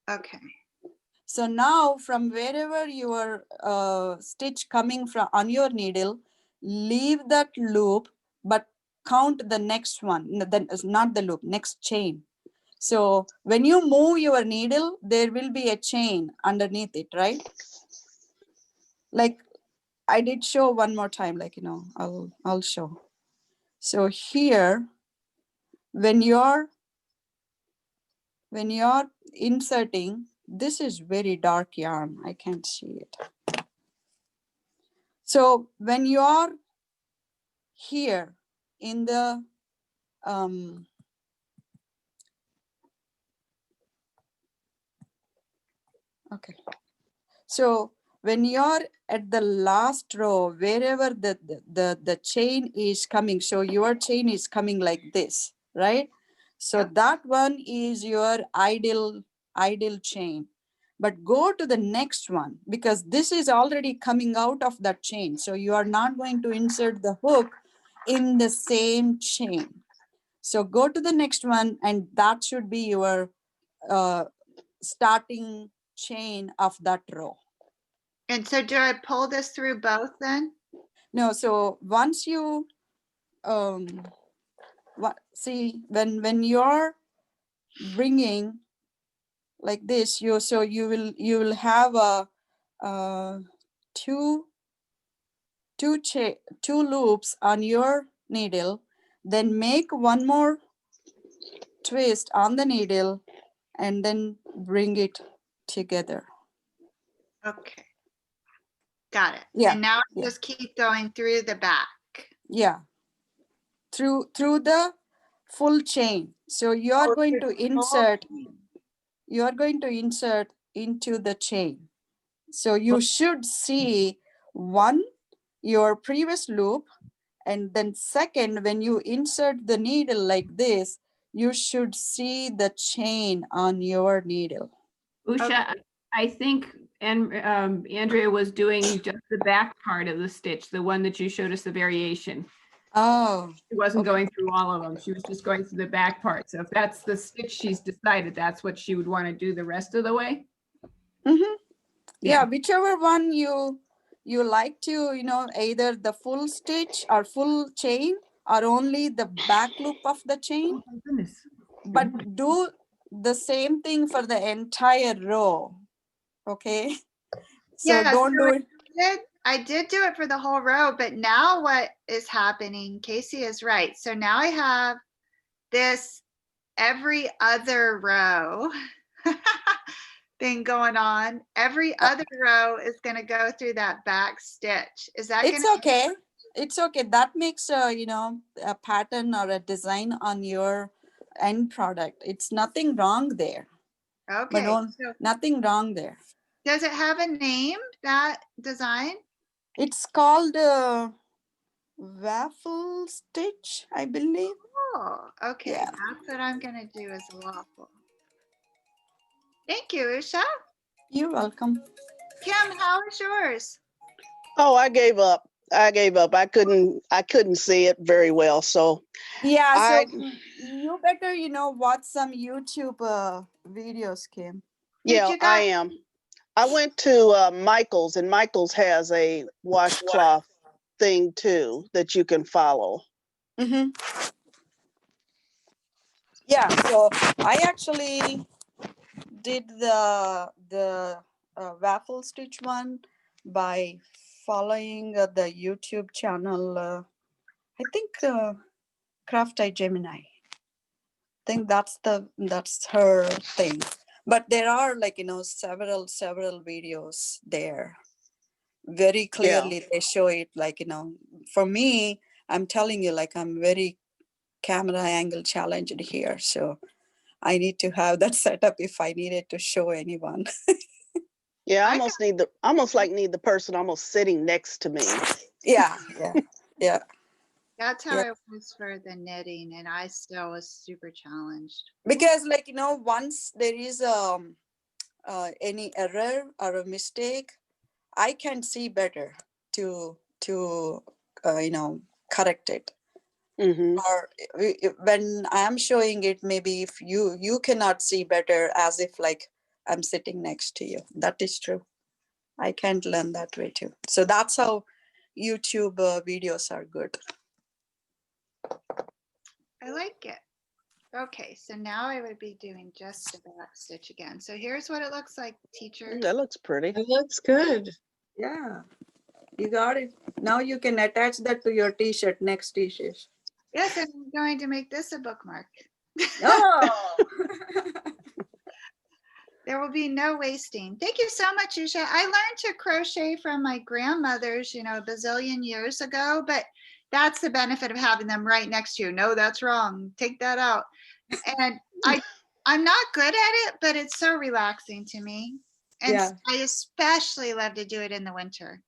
Speaker 2: Okay.
Speaker 5: So now from wherever your stitch coming from on your needle, leave that loop, but count the next one, then not the loop, next chain. So when you move your needle, there will be a chain underneath it, right? Like I did show one more time, I'll show. So here, when you're inserting, this is very dark yarn. I can't see it. So when you're here in the okay, so when you're at the last row, wherever the chain is coming, so your chain is coming like this, right? So that one is your ideal chain. But go to the next one, because this is already coming out of that chain. So you are not going to insert the hook in the same chain. So go to the next one, and that should be your starting chain of that row.
Speaker 2: And so do I pull this through both then?
Speaker 5: No, so once you see, when you're bringing like this, you will have a two loops on your needle, then make one more twist on the needle, and then bring it together.
Speaker 2: Okay. Got it.
Speaker 5: Yeah.
Speaker 2: And now I
Speaker 5: Yeah.
Speaker 2: just keep going through the back.
Speaker 5: Yeah. Through the full chain. So you are going to insert into the chain. So you should see one, your previous loop, and then second, when you insert the needle like this, you should see the chain on your needle.
Speaker 1: Usha, I think and Andrea was doing just the back part of the stitch, the one that you showed us the variation.
Speaker 5: Oh,
Speaker 1: She wasn't
Speaker 5: okay.
Speaker 1: going through all of them. She was just going through the back part. So if that's the stitch she's decided, that's what she would want to do the rest of the way.
Speaker 5: Mm-hmm. Yeah, whichever one you like to, either the full stitch or full chain or only the back loop of the chain,
Speaker 1: Oh my goodness.
Speaker 5: but do the same thing for the entire row. Okay. So
Speaker 2: Yeah,
Speaker 5: don't do it.
Speaker 2: I did do it for the whole row, but now what is happening, Casey is right. So now I have this every other row thing going on. Every other row is going to go through that back stitch. Is that going
Speaker 5: It's
Speaker 2: to
Speaker 5: okay. It's okay. That makes a pattern or a design on your end product. It's nothing wrong there. But
Speaker 2: okay? So
Speaker 5: nothing wrong there.
Speaker 2: does it have a name, that design?
Speaker 5: It's called waffle stitch, I believe.
Speaker 2: Oh, okay.
Speaker 5: Yeah.
Speaker 2: That's what I'm going to do as a waffle. Thank you, Usha.
Speaker 5: You're welcome.
Speaker 2: Kim, how is yours?
Speaker 7: Oh, I gave up. I couldn't see it very well. So
Speaker 5: Yeah,
Speaker 7: I,
Speaker 5: so you better, watch some YouTube videos, Kim.
Speaker 2: Did
Speaker 7: yeah,
Speaker 2: you
Speaker 7: I
Speaker 2: guys?
Speaker 7: am. I went to Michael's, and Michael's has a washcloth thing too that you can follow.
Speaker 5: Mm-hmm. Yeah, so I actually did the waffle stitch one by following the YouTube channel. I think Crafty Gemini. I think that's her thing. But there are several videos there. Very clearly they show it for me, I'm telling you, I'm very camera angle challenged here. So I need to have that set up if I needed to show anyone.
Speaker 7: Yeah, I
Speaker 2: I
Speaker 7: almost need the person almost sitting next to me.
Speaker 5: Yeah.
Speaker 2: That's how
Speaker 5: Yeah.
Speaker 2: I was for the knitting, and I still was super challenged.
Speaker 5: Because once there is any error or a mistake, I can see better to correct it.
Speaker 7: Mm-hmm.
Speaker 5: Or when I'm showing it, maybe if you cannot see better, as if I'm sitting next to you. That is true. I can't learn that way too. So that's how YouTube videos are good.
Speaker 2: I like it. Okay, so now I would be doing just the back stitch again. So here's what it looks like, teacher.
Speaker 7: That looks pretty.
Speaker 4: It looks good.
Speaker 5: Yeah, you got it. Now you can attach that to your t-shirt, next t-shirt.
Speaker 2: Yes, and I'm going to make this a bookmark.
Speaker 5: Oh.
Speaker 2: There will be no wasting. Thank you so much, Usha. I learned to crochet from my grandmothers, a bazillion years ago, but that's the benefit of having them right next to you. No, that's wrong. Take that out. And I'm not good at it, but it's so relaxing to me. And
Speaker 5: Yeah.
Speaker 2: I especially love to do it in the winter.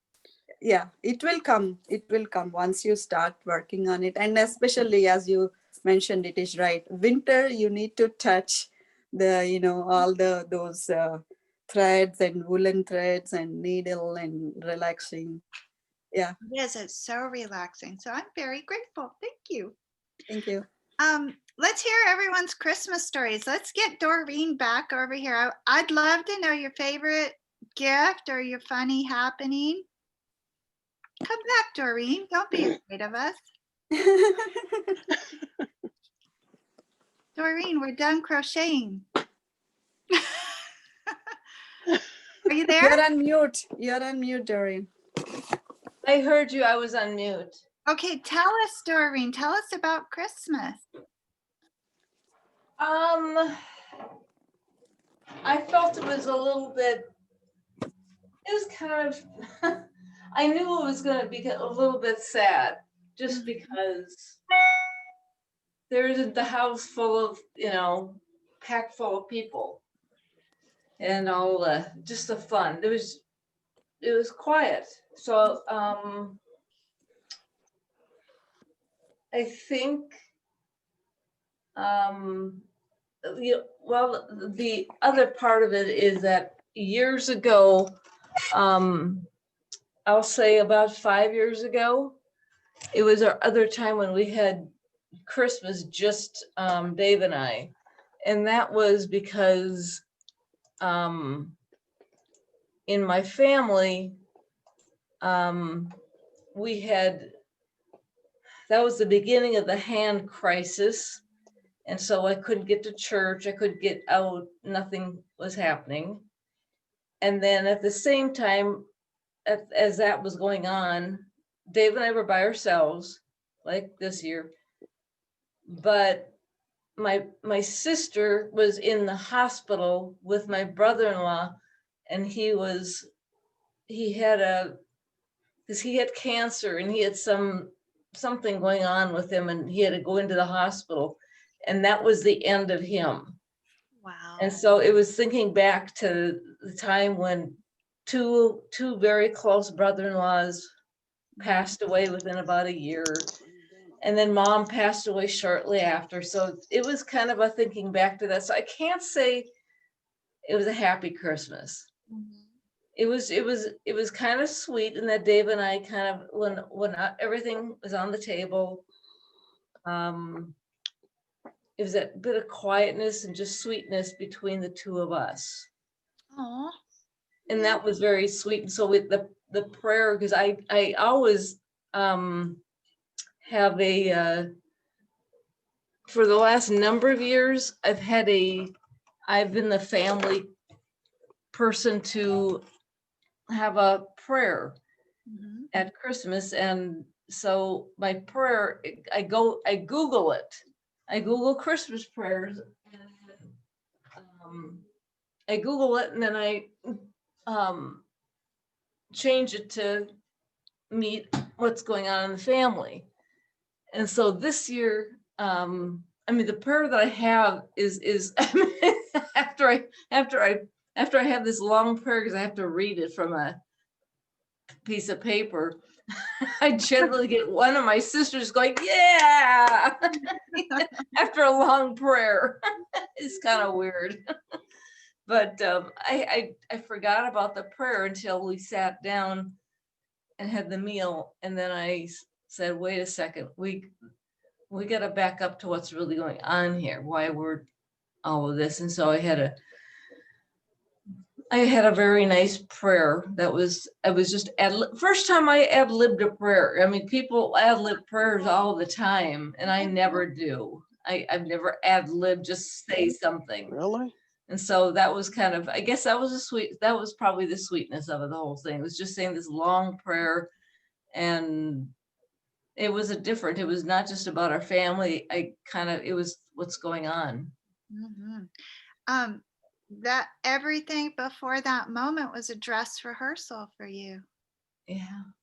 Speaker 5: Yeah, it will come. It will come once you start working on it. And especially as you mentioned, it is right. Winter, you need to touch the, all those threads and woolen threads and needle and relaxing. Yeah.
Speaker 2: Yes, it's so relaxing. So I'm very grateful. Thank you.
Speaker 5: Thank you.
Speaker 2: Let's hear everyone's Christmas stories. Let's get Doreen back over here. I'd love to know your favorite gift or your funny happening. Come back, Doreen. Don't be afraid of us. Doreen, we're done crocheting. Are you there?
Speaker 5: You're on mute. You're on mute, Doreen.
Speaker 6: I heard you. I was on mute.
Speaker 2: Okay, tell us, Doreen. Tell us about Christmas.
Speaker 6: I felt it was a little bit, it was kind of, I knew it was going to be a little bit sad just because there isn't the house full of, packed full of people. and all just the fun. It was quiet. So I think well, the other part of it is that years ago, I'll say about 5 years ago, it was our other time when we had Christmas, just Dave and I. And that was because in my family, we had, that was the beginning of the hand crisis. And so I couldn't get to church, I couldn't get out, nothing was happening. And then at the same time, as that was going on, Dave and I were by ourselves, like this year. But my sister was in the hospital with my brother-in-law, and he had cancer, and he had something going on with him, and he had to go into the hospital, and that was the end of him.
Speaker 2: Wow.
Speaker 6: And so it was thinking back to the time when two very close brother-in-laws passed away within about a year. And then mom passed away shortly after. So it was kind of a thinking back to that. So I can't say it was a happy Christmas.
Speaker 2: Mhm.
Speaker 6: It was kind of sweet in that Dave and I kind of, when everything was on the table, it was that bit of quietness and just sweetness between the two of us.
Speaker 2: Aw.
Speaker 6: And that was very sweet. And so with the prayer, because I always have for the last number of years, I've been the family person to have a prayer
Speaker 2: Mhm.
Speaker 6: at Christmas. And so my prayer, I Google it. I Google Christmas prayers. I Google it, and then I change it to meet what's going on in the family. And so this year, I mean, the prayer that I have is after I have this long prayer, because I have to read it from a piece of paper, I generally get one of my sisters going, yeah, after a long prayer. It's kind of weird. But I forgot about the prayer until we sat down and had the meal. And then I said, wait a second, we got to back up to what's really going on here, why we're all of this. And so I had a very nice prayer that was, I was just first time I ad-libbed a prayer. I mean, people ad-lib prayers all the time, and I never do. I've never ad-libbed, just say something.
Speaker 7: Really?
Speaker 6: And so that was kind of, I guess that was probably the sweetness of it, the whole thing. It was just saying this long prayer, and it was it was not just about our family. It was what's going on.
Speaker 2: Mhm. That everything before that moment was a dress rehearsal for you.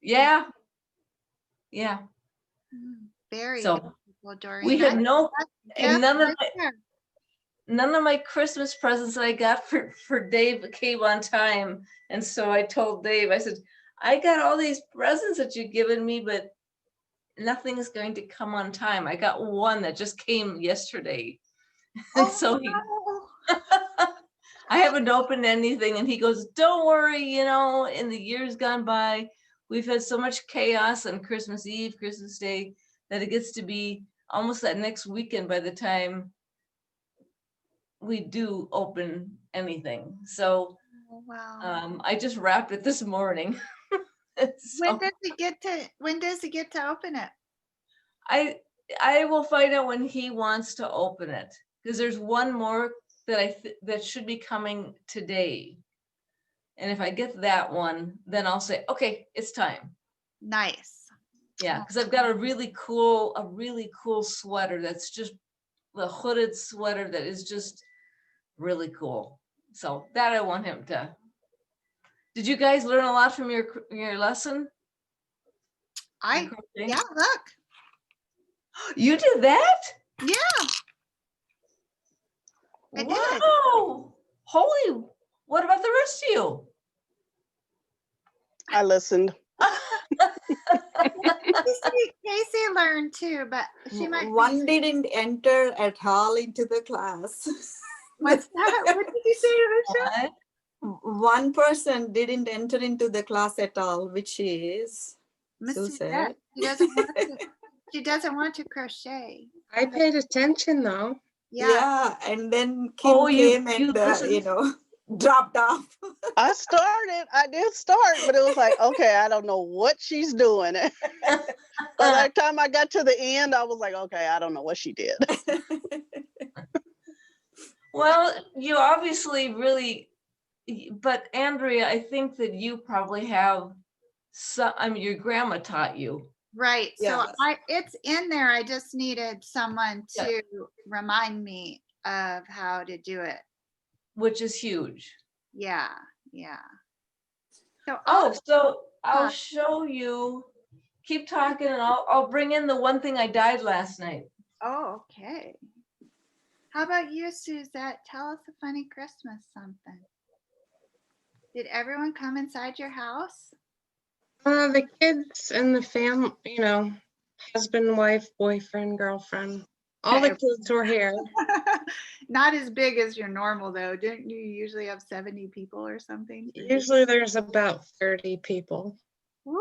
Speaker 6: Yeah.
Speaker 2: Very
Speaker 6: So
Speaker 2: beautiful, Doreen.
Speaker 6: we have and
Speaker 2: There.
Speaker 6: none of my Christmas presents that I got for Dave came on time. And so I told Dave, I said, I got all these presents that you've given me, but nothing's going to come on time. I got one that just came yesterday. And so I haven't opened anything, and he goes, don't worry, in the years gone by, we've had so much chaos on Christmas Eve, Christmas Day, that it gets to be almost that next weekend by the time we do open anything. So
Speaker 2: wow.
Speaker 6: I just wrapped it this morning.
Speaker 2: When does it get to open it?
Speaker 6: I will find out when he wants to open it, because there's one more that should be coming today. And if I get that one, then I'll say, okay, it's time.
Speaker 2: Nice.
Speaker 6: Yeah, because I've got a really cool sweater that's just the hooded sweater that is just really cool. So that I want him to. Did you guys learn a lot from your lesson?
Speaker 2: Yeah, look.
Speaker 6: You did that?
Speaker 2: Yeah. I did.
Speaker 6: Wow. Holy What about the rest of you?
Speaker 7: I listened.
Speaker 2: Casey learned too, but she might
Speaker 5: One didn't enter at all into the class.
Speaker 2: What's that? What did you say, Usha?
Speaker 6: What?
Speaker 5: One person didn't enter into the class at all, which is
Speaker 2: Miss
Speaker 5: Suzette.
Speaker 2: Suzette. She doesn't want to crochet.
Speaker 4: I paid attention though.
Speaker 2: Yeah.
Speaker 5: And then Kim
Speaker 6: Oh,
Speaker 5: came
Speaker 6: you
Speaker 5: and
Speaker 6: listened?
Speaker 5: dropped off.
Speaker 7: I did start, but it was like, okay, I don't know what she's doing. By the time I got to the end, I was like, okay, I don't know what she did.
Speaker 6: Well, you obviously really, but Andrea, I think that you probably have some, I mean, your grandma taught you.
Speaker 2: Right. So
Speaker 5: Yes.
Speaker 2: it's in there. I just needed someone
Speaker 6: Yeah.
Speaker 2: to remind me of how to do it.
Speaker 6: Which is huge.
Speaker 2: Yeah. Yeah. So
Speaker 6: So I'll show you, keep talking and I'll bring in the one thing I dyed last night.
Speaker 2: oh, okay. How about you, Suzette? Tell us a funny Christmas something. Did everyone come inside your house?
Speaker 4: The kids and the family, husband, wife, boyfriend, girlfriend, all the kids were here.
Speaker 2: Not as big as your normal though. Didn't you usually have 70 people or something?
Speaker 4: Usually there's about 30 people.
Speaker 2: Woo.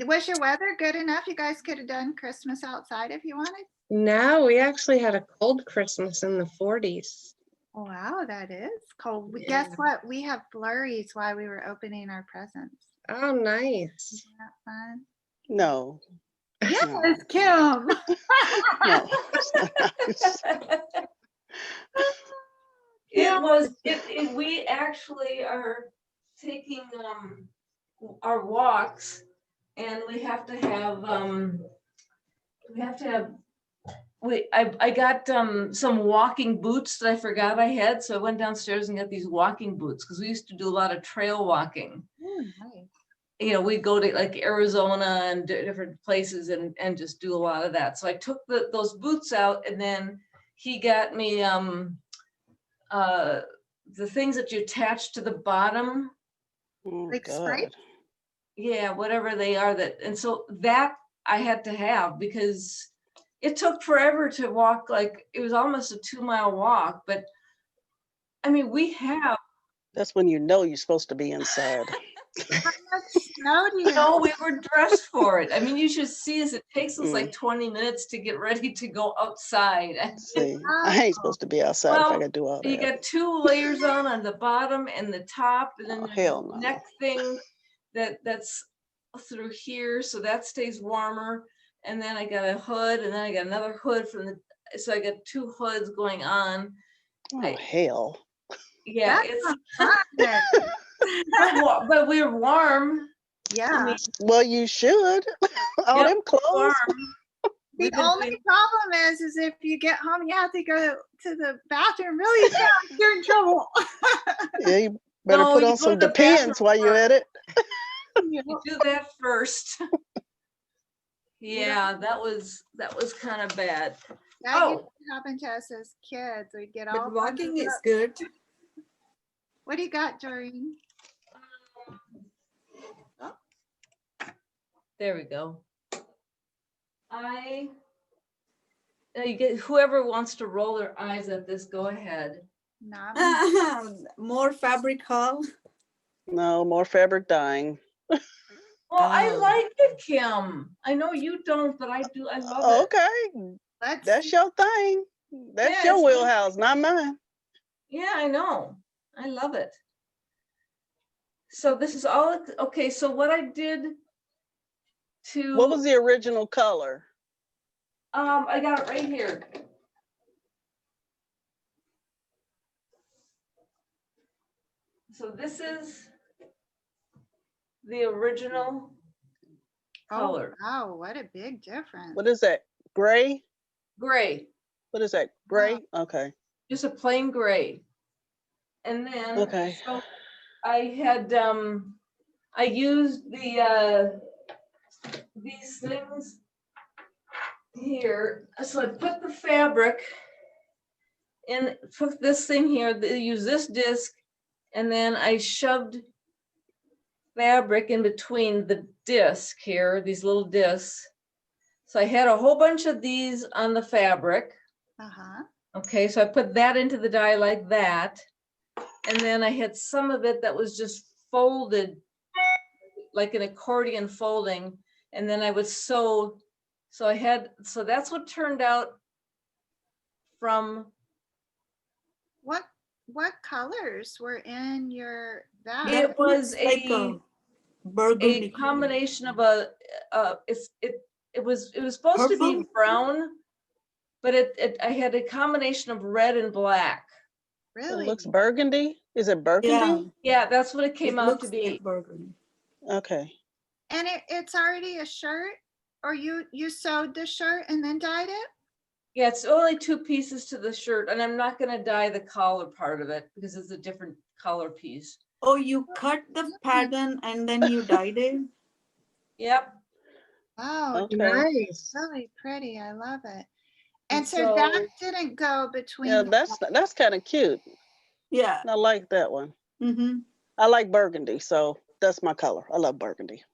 Speaker 2: Was your weather good enough? You guys could have done Christmas outside if you wanted.
Speaker 4: No, we actually had a cold Christmas in the 40s.
Speaker 2: Wow, that is cold.
Speaker 4: Yeah.
Speaker 2: Guess what? We have flurries while we were opening our presents.
Speaker 4: Oh, nice.
Speaker 2: Isn't that fun?
Speaker 7: No.
Speaker 2: Yes, Kim.
Speaker 7: No.
Speaker 6: We actually are taking our walks and we have to have I got some walking boots that I forgot I had, so I went downstairs and got these walking boots because we used to do a lot of trail walking.
Speaker 2: Oh, nice.
Speaker 6: We'd go to like Arizona and different places and just do a lot of that. So I took those boots out, and then he got me the things that you attach to the bottom.
Speaker 7: Oh,
Speaker 2: Like
Speaker 7: God.
Speaker 2: stripes?
Speaker 6: Yeah, whatever they are and so that I had to have because it took forever to walk. Like it was almost a 2-mile walk, but I mean, we have.
Speaker 7: That's when you know you're supposed to be inside.
Speaker 2: How much snow do you have?
Speaker 6: No, we were dressed for it. I mean, you should see us. It takes us
Speaker 7: Mm.
Speaker 6: like 20 minutes to get ready to go outside.
Speaker 7: See, I ain't supposed to be outside if I
Speaker 6: Well,
Speaker 7: gotta do all
Speaker 6: you
Speaker 7: that.
Speaker 6: got 2 layers on the bottom and the top, and then
Speaker 7: Oh,
Speaker 6: there's
Speaker 7: hell
Speaker 6: a
Speaker 7: no.
Speaker 6: neck thing that's through here, so that stays warmer. And then I got a hood, and then I got another hood so I got 2 hoods going on.
Speaker 7: Oh, hell.
Speaker 6: Yeah,
Speaker 2: That's fun.
Speaker 6: but we're warm.
Speaker 2: Yeah.
Speaker 7: Well, you should. All
Speaker 6: Yep,
Speaker 7: them clothes.
Speaker 6: Warm.
Speaker 2: The
Speaker 6: We've been
Speaker 2: only
Speaker 6: doing-
Speaker 2: problem is if you get home, you have to go to the bathroom really fast. You're in trouble.
Speaker 7: Yeah, you better
Speaker 6: No,
Speaker 7: put
Speaker 6: you
Speaker 7: on
Speaker 6: go
Speaker 7: some
Speaker 6: to the
Speaker 7: Depends
Speaker 6: bathroom
Speaker 7: while you're at it.
Speaker 6: You do that first. Yeah, that was kind of bad.
Speaker 2: That used to happen to us as kids. We'd get all.
Speaker 5: But walking
Speaker 2: bundled
Speaker 5: is
Speaker 2: up.
Speaker 5: good.
Speaker 2: What do you got, Doreen?
Speaker 6: There we go. You get whoever wants to roll their eyes at this, go ahead.
Speaker 2: No.
Speaker 5: More fabric haul.
Speaker 7: No, more fabric dyeing.
Speaker 6: Well, I
Speaker 5: Oh.
Speaker 6: like it, Kim. I know you don't, but I do. I love it.
Speaker 7: Okay,
Speaker 2: Let's
Speaker 7: that's
Speaker 2: see.
Speaker 7: your thing. That's
Speaker 6: Yeah,
Speaker 7: your
Speaker 6: it's my-
Speaker 7: wheelhouse, not mine.
Speaker 6: Yeah, I know. I love it. So this is all, okay, so what I did to.
Speaker 7: What was the original color?
Speaker 6: I got it right here. So this is the original color.
Speaker 2: Oh, wow, what a big difference.
Speaker 7: What is that? Gray?
Speaker 6: Gray,
Speaker 7: What is that? Gray? Okay.
Speaker 6: just a plain gray. And then,
Speaker 7: Okay.
Speaker 6: so I had, I used these things here. So I put the fabric in, put this thing here, use this disc, and then I shoved fabric in between the disc here, these little discs. So I had a whole bunch of these on the fabric. Okay, so I put that into the die like that. And then I had some of it that was just folded like an accordion folding. And then I would sew. So that's what turned out from.
Speaker 2: What colors were in your bag?
Speaker 6: It was
Speaker 5: like a burgundy
Speaker 6: a combination of it was supposed to be
Speaker 5: purple.
Speaker 6: brown, but I had a combination of red and black.
Speaker 7: It
Speaker 2: Really?
Speaker 7: looks burgundy. Is it burgundy?
Speaker 6: Yeah, that's what it came
Speaker 5: It
Speaker 6: out to
Speaker 5: looks
Speaker 6: be.
Speaker 5: like burgundy.
Speaker 7: Okay.
Speaker 2: And it's already a shirt, or you sewed the shirt and then dyed it?
Speaker 6: Yeah, it's only 2 pieces to the shirt, and I'm not gonna dye the collar part of it because it's a different color piece.
Speaker 5: Oh, you cut the pattern and then you dyed it?
Speaker 6: Yep.
Speaker 2: Wow,
Speaker 7: Okay.
Speaker 4: Nice.
Speaker 2: really pretty. I love it.
Speaker 6: And
Speaker 2: And so that
Speaker 6: so-
Speaker 2: didn't go between.
Speaker 7: Yeah,
Speaker 2: the-
Speaker 7: that's kind of cute.
Speaker 5: Yeah.
Speaker 7: I like that one.
Speaker 5: Mm-hmm.
Speaker 7: I like burgundy, so that's my color. I love burgundy.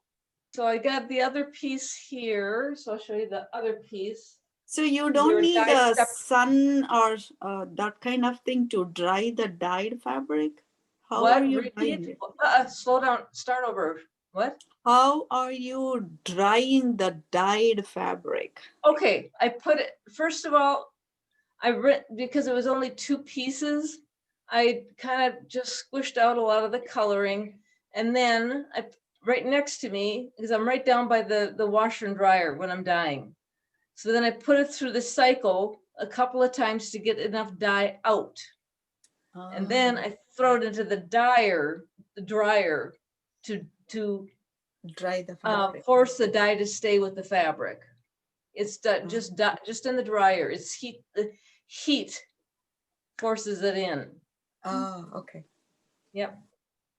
Speaker 6: So I got the other piece here. So I'll show you the other piece.
Speaker 5: So you
Speaker 6: They
Speaker 5: don't
Speaker 6: were
Speaker 5: need
Speaker 6: dyed
Speaker 5: a
Speaker 6: separate.
Speaker 5: sun or that kind of thing to dry the dyed fabric? How
Speaker 6: What?
Speaker 5: are you drying
Speaker 6: Repeat?
Speaker 5: it?
Speaker 6: Slow down. Start over. What?
Speaker 5: How are you drying the dyed fabric?
Speaker 6: Okay, I put it, first of all, because it was only 2 pieces, I kind of just squished out a lot of the coloring. And then right next to me, because I'm right down by the washer and dryer when I'm dyeing. So then I put it through the cycle a couple of times to get enough dye out. And then I throw it into the dryer to
Speaker 5: dry the fabric.
Speaker 6: force the dye to stay with the fabric. It's just in the dryer. It's the heat forces it in.
Speaker 5: Oh, okay.
Speaker 6: Yep.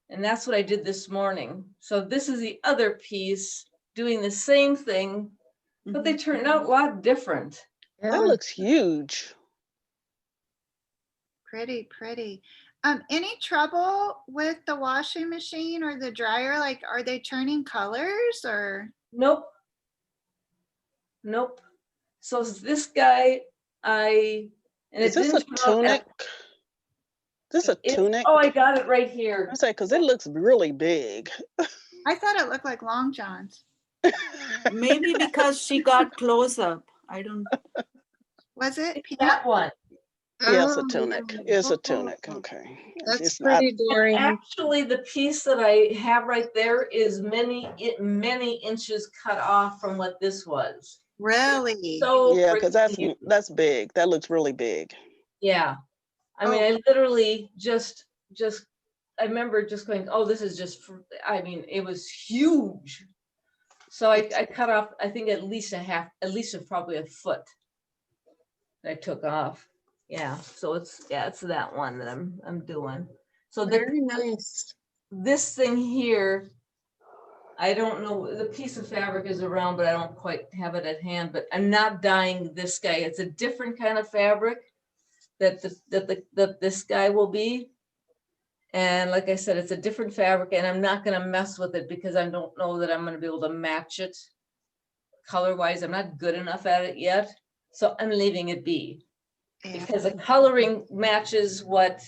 Speaker 6: And that's what I did this morning. So this is the other piece doing the same thing, but they turned out a lot different.
Speaker 7: That looks huge.
Speaker 2: Pretty, pretty. Any trouble with the washing machine or the dryer? Like, are they turning colors or?
Speaker 6: Nope. Nope. So this guy,
Speaker 7: Is this a tunic? This a tunic?
Speaker 6: Oh, I got it right here.
Speaker 7: I say, because it looks really big.
Speaker 2: I thought it looked like long johns.
Speaker 5: Maybe because she got close up. I don't.
Speaker 2: Was it?
Speaker 6: That one.
Speaker 7: Yeah, it's a tunic. It's a tunic. Okay.
Speaker 4: That's
Speaker 7: It's not-
Speaker 4: pretty, Doreen.
Speaker 6: Actually, the piece that I have right there is many inches cut off from what this was.
Speaker 2: Really?
Speaker 6: So
Speaker 7: yeah, because
Speaker 6: freaking-
Speaker 7: that's big. That looks really big.
Speaker 6: yeah. I mean, I literally just I remember just going, oh, this is just. I mean, it was huge. So I cut off, I think at least probably a foot. That I took off. Yeah. So it's that one that I'm doing. So
Speaker 4: Very nice.
Speaker 6: this thing here, I don't know, the piece of fabric is around, but I don't quite have it at hand, but I'm not dyeing this guy. It's a different kind of fabric that this guy will be. And like I said, it's a different fabric and I'm not going to mess with it because I don't know that I'm going to be able to match it color wise. I'm not good enough at it yet. So I'm leaving it be because the coloring matches what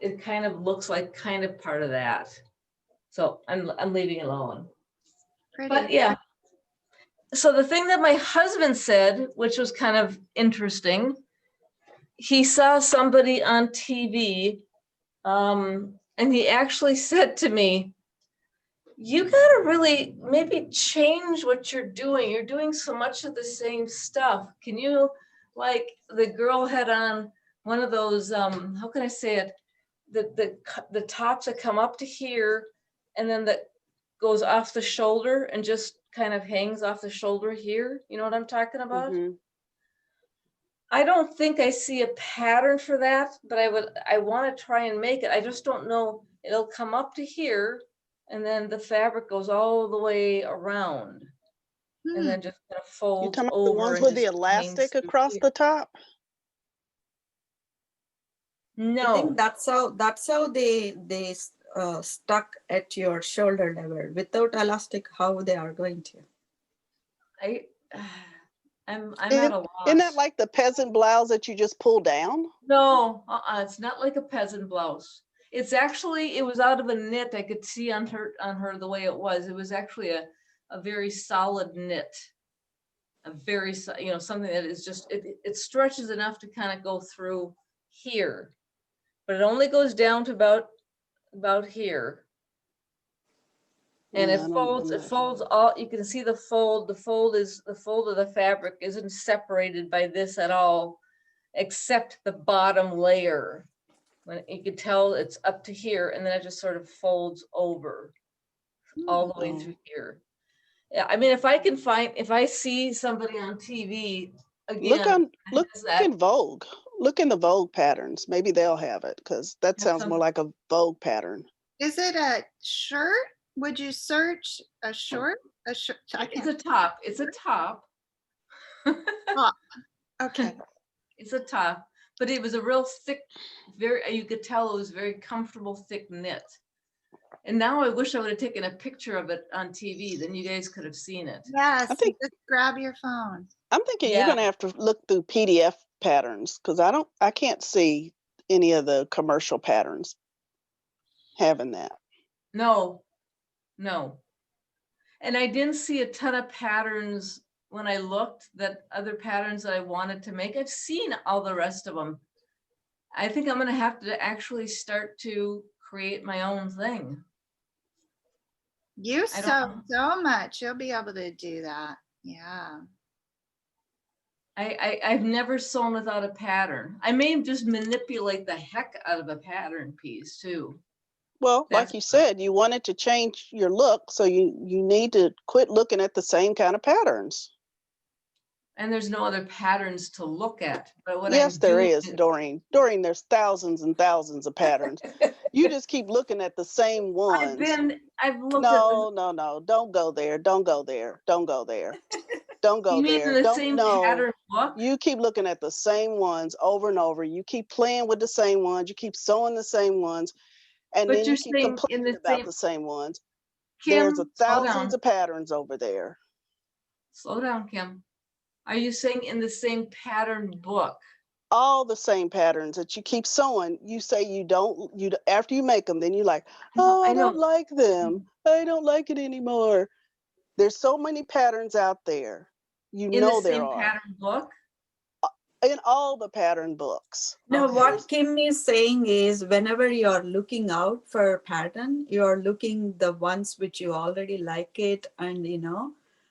Speaker 6: it kind of looks like, kind of part of that. So I'm leaving it alone.
Speaker 2: Pretty.
Speaker 6: But yeah. So the thing that my husband said, which was kind of interesting, he saw somebody on TV, and he actually said to me, you gotta really maybe change what you're doing. You're doing so much of the same stuff. Can you, like the girl had on one of those, how can I say it? The tops that come up to here and then that goes off the shoulder and just kind of hangs off the shoulder here. You know what I'm talking about?
Speaker 7: Mhm.
Speaker 6: I don't think I see a pattern for that, but I want to try and make it. I just don't know. It'll come up to here and then the fabric goes all the way around and then just kind of
Speaker 7: You
Speaker 6: folds
Speaker 7: talking about
Speaker 6: over.
Speaker 7: the ones
Speaker 6: and
Speaker 7: with the
Speaker 6: just hangs
Speaker 7: elastic
Speaker 6: through
Speaker 7: across
Speaker 6: here.
Speaker 7: the top?
Speaker 5: I
Speaker 6: No,
Speaker 5: think that's how they stuck at your shoulder level. Without elastic, how they are going to?
Speaker 6: I, I'm at
Speaker 7: Isn't
Speaker 6: a
Speaker 7: isn't that
Speaker 6: loss.
Speaker 7: like the peasant blouse that you just pull down?
Speaker 6: No, it's not like a peasant blouse. It's actually, it was out of a knit. I could see on her the way it was. It was actually a very solid knit. A very, something that is just, it stretches enough to kind of go through here. But it only goes down to about here. And
Speaker 7: Yeah,
Speaker 6: it
Speaker 7: I don't-
Speaker 6: folds,
Speaker 7: I'm
Speaker 6: it
Speaker 7: not-
Speaker 6: folds all, you can see the fold. The fold of the fabric isn't separated by this at all, except the bottom layer. When you can tell it's up to here, and then it just sort of folds over all the way
Speaker 7: Oh.
Speaker 6: through here. Yeah, I mean, if I see somebody on TV
Speaker 7: Look
Speaker 6: again, that
Speaker 7: in Vogue. Look in the Vogue patterns. Maybe they'll have it because that
Speaker 6: Have
Speaker 7: sounds
Speaker 6: some-
Speaker 7: more like a Vogue pattern.
Speaker 2: Is it a shirt? Would you search a short? A shirt? I
Speaker 6: it's
Speaker 2: can't.
Speaker 6: a top. It's a top.
Speaker 2: Okay.
Speaker 6: It's a top, but it was a real thick, you could tell it was very comfortable, thick knit. And now I wish I would have taken a picture of it on TV, then you guys could have seen it.
Speaker 2: Yes.
Speaker 7: I think-
Speaker 2: Just grab your phone.
Speaker 7: I'm thinking
Speaker 6: Yeah.
Speaker 7: you're gonna have to look through PDF patterns because I can't see any of the commercial patterns having that.
Speaker 6: No. And I didn't see a ton of patterns when I looked, that other patterns that I wanted to make. I've seen all the rest of them. I think I'm gonna have to actually start to create my own thing.
Speaker 2: You
Speaker 6: I don't
Speaker 2: sew
Speaker 6: know.
Speaker 2: so much. You'll be able to do that. Yeah.
Speaker 6: I've never sewn without a pattern. I may just manipulate the heck out of a pattern piece too.
Speaker 7: Well, like
Speaker 6: That's-
Speaker 7: you said, you wanted to change your look, so you need to quit looking at the same kind of patterns.
Speaker 6: And there's no other patterns to look at. But what
Speaker 7: Yes,
Speaker 6: I'm
Speaker 7: there
Speaker 6: doing
Speaker 7: is, Doreen. Doreen, there's thousands and thousands of patterns. You just keep looking at the same ones.
Speaker 6: I've looked
Speaker 7: No, don't go there. Don't go there. Don't go there. Don't go
Speaker 6: you mean
Speaker 7: there.
Speaker 6: in the
Speaker 7: Don't
Speaker 6: same
Speaker 7: no.
Speaker 6: pattern book?
Speaker 7: You keep looking at the same ones over and over. You keep playing with the same ones. You keep sewing the same ones. And
Speaker 6: But
Speaker 7: then
Speaker 6: you're
Speaker 7: you keep
Speaker 6: saying in
Speaker 7: complaining
Speaker 6: the
Speaker 7: about
Speaker 6: same,
Speaker 7: the same ones.
Speaker 6: Kim,
Speaker 7: There's a
Speaker 6: slow
Speaker 7: thousands
Speaker 6: down.
Speaker 7: of patterns over there.
Speaker 6: Slow down, Kim. Are you saying in the same pattern book?
Speaker 7: All the same patterns that you keep sewing. You say you don't, after you make them, then you're like,
Speaker 6: No,
Speaker 7: oh,
Speaker 6: I
Speaker 7: I don't
Speaker 6: know.
Speaker 7: like them. I don't like it anymore. There's so many patterns out there. You
Speaker 6: In
Speaker 7: know
Speaker 6: the
Speaker 7: there
Speaker 6: same
Speaker 7: are.
Speaker 6: pattern book?
Speaker 7: In all the pattern books.
Speaker 5: No,
Speaker 6: Okay.
Speaker 5: what Kim is saying is whenever you're looking out for a pattern, you're looking the ones which you already like it, and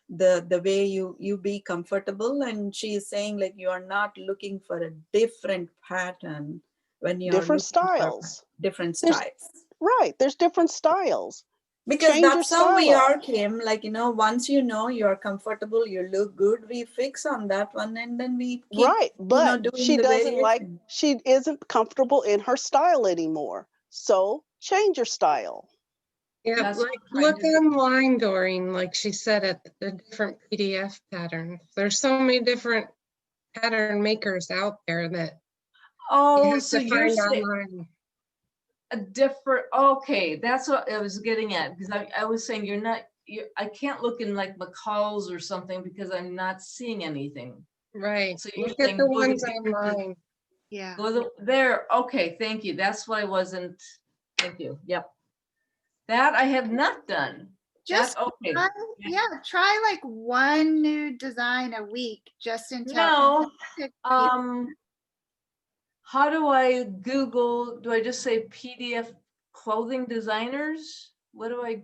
Speaker 5: the way you be comfortable. And she is saying like you are not looking for a different pattern when you're
Speaker 7: Different
Speaker 5: looking for
Speaker 7: styles.
Speaker 5: different
Speaker 7: There's-
Speaker 5: styles.
Speaker 7: Right. There's different styles.
Speaker 5: Because
Speaker 7: Change your
Speaker 5: that's how we
Speaker 7: style up.
Speaker 5: are, Kim. Like, once you're comfortable, you look good, we fix on that one, and then we keep
Speaker 7: Right. But
Speaker 5: doing
Speaker 7: she
Speaker 5: the
Speaker 7: doesn't like,
Speaker 5: variation.
Speaker 7: she isn't comfortable in her style anymore. So change your style.
Speaker 4: Yeah,
Speaker 6: That's what
Speaker 4: like
Speaker 6: I'm trying
Speaker 4: look
Speaker 6: to do.
Speaker 4: online, Doreen, like she said, at the different PDF patterns. There's so many different pattern makers out there that you
Speaker 6: Oh,
Speaker 4: have
Speaker 6: so
Speaker 4: to
Speaker 6: you're
Speaker 4: find
Speaker 6: saying
Speaker 4: online.
Speaker 6: a different, okay, that's what I was getting at, because I was saying I can't look in like McCall's or something because I'm not seeing anything.
Speaker 4: Right.
Speaker 6: So you're
Speaker 4: Look at
Speaker 6: saying
Speaker 4: the
Speaker 6: go to
Speaker 4: ones
Speaker 6: different-
Speaker 4: online.
Speaker 2: Yeah.
Speaker 6: There, okay, thank you. That's why I wasn't, thank you, yep. That I have not done.
Speaker 2: Just
Speaker 6: That, okay.
Speaker 2: try like one new design a week just until.
Speaker 6: No, how do I Google, do I just say PDF clothing designers? What do I,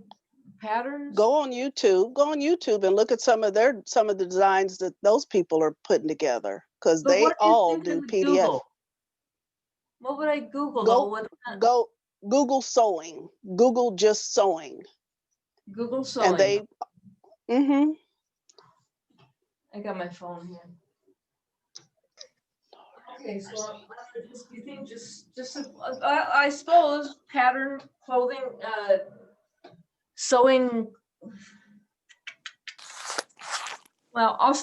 Speaker 6: patterns?
Speaker 7: Go on YouTube and look at some of the designs that those people are putting together, because
Speaker 6: But
Speaker 7: they
Speaker 6: what do you
Speaker 7: all
Speaker 6: think I
Speaker 7: do
Speaker 6: would
Speaker 7: PDF.
Speaker 6: Google? What would I Google
Speaker 7: Go-
Speaker 6: though? What,
Speaker 7: Go Google sewing. Google just sewing.
Speaker 6: Google sewing.
Speaker 7: And they
Speaker 6: I got my phone here. Okay, so you think just I suppose pattern clothing, sewing. Well, I'll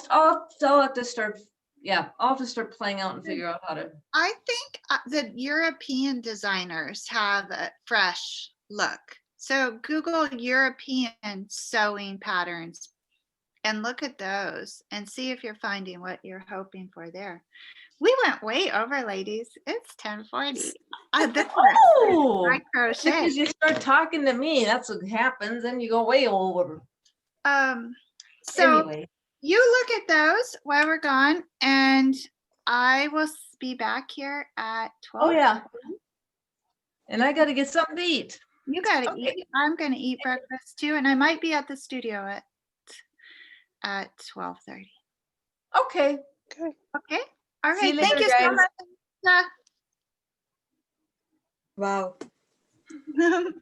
Speaker 6: have to start yeah, I'll have to start playing out and figure out how to.
Speaker 2: I think the European designers have a fresh look. So Google European sewing patterns and look at those and see if you're finding what you're hoping for there. We went way over, ladies. It's 10:40. This is
Speaker 6: Oh,
Speaker 2: my crochet.
Speaker 6: because you start talking to me, that's what happens, and you go way over.
Speaker 2: So
Speaker 6: Anyway,
Speaker 2: you look at those while we're gone, and I will be back here at 12.
Speaker 6: oh yeah, and I got to get something to eat.
Speaker 2: You gotta
Speaker 6: Okay.
Speaker 2: eat. I'm gonna eat breakfast too, and I might be at the studio at 12:30.
Speaker 6: Okay.
Speaker 7: Okay.
Speaker 2: Okay. All
Speaker 6: See you
Speaker 2: right. Thank
Speaker 6: later,
Speaker 2: you so
Speaker 6: guys.
Speaker 2: much.
Speaker 5: Wow.
Speaker 2: Lisa.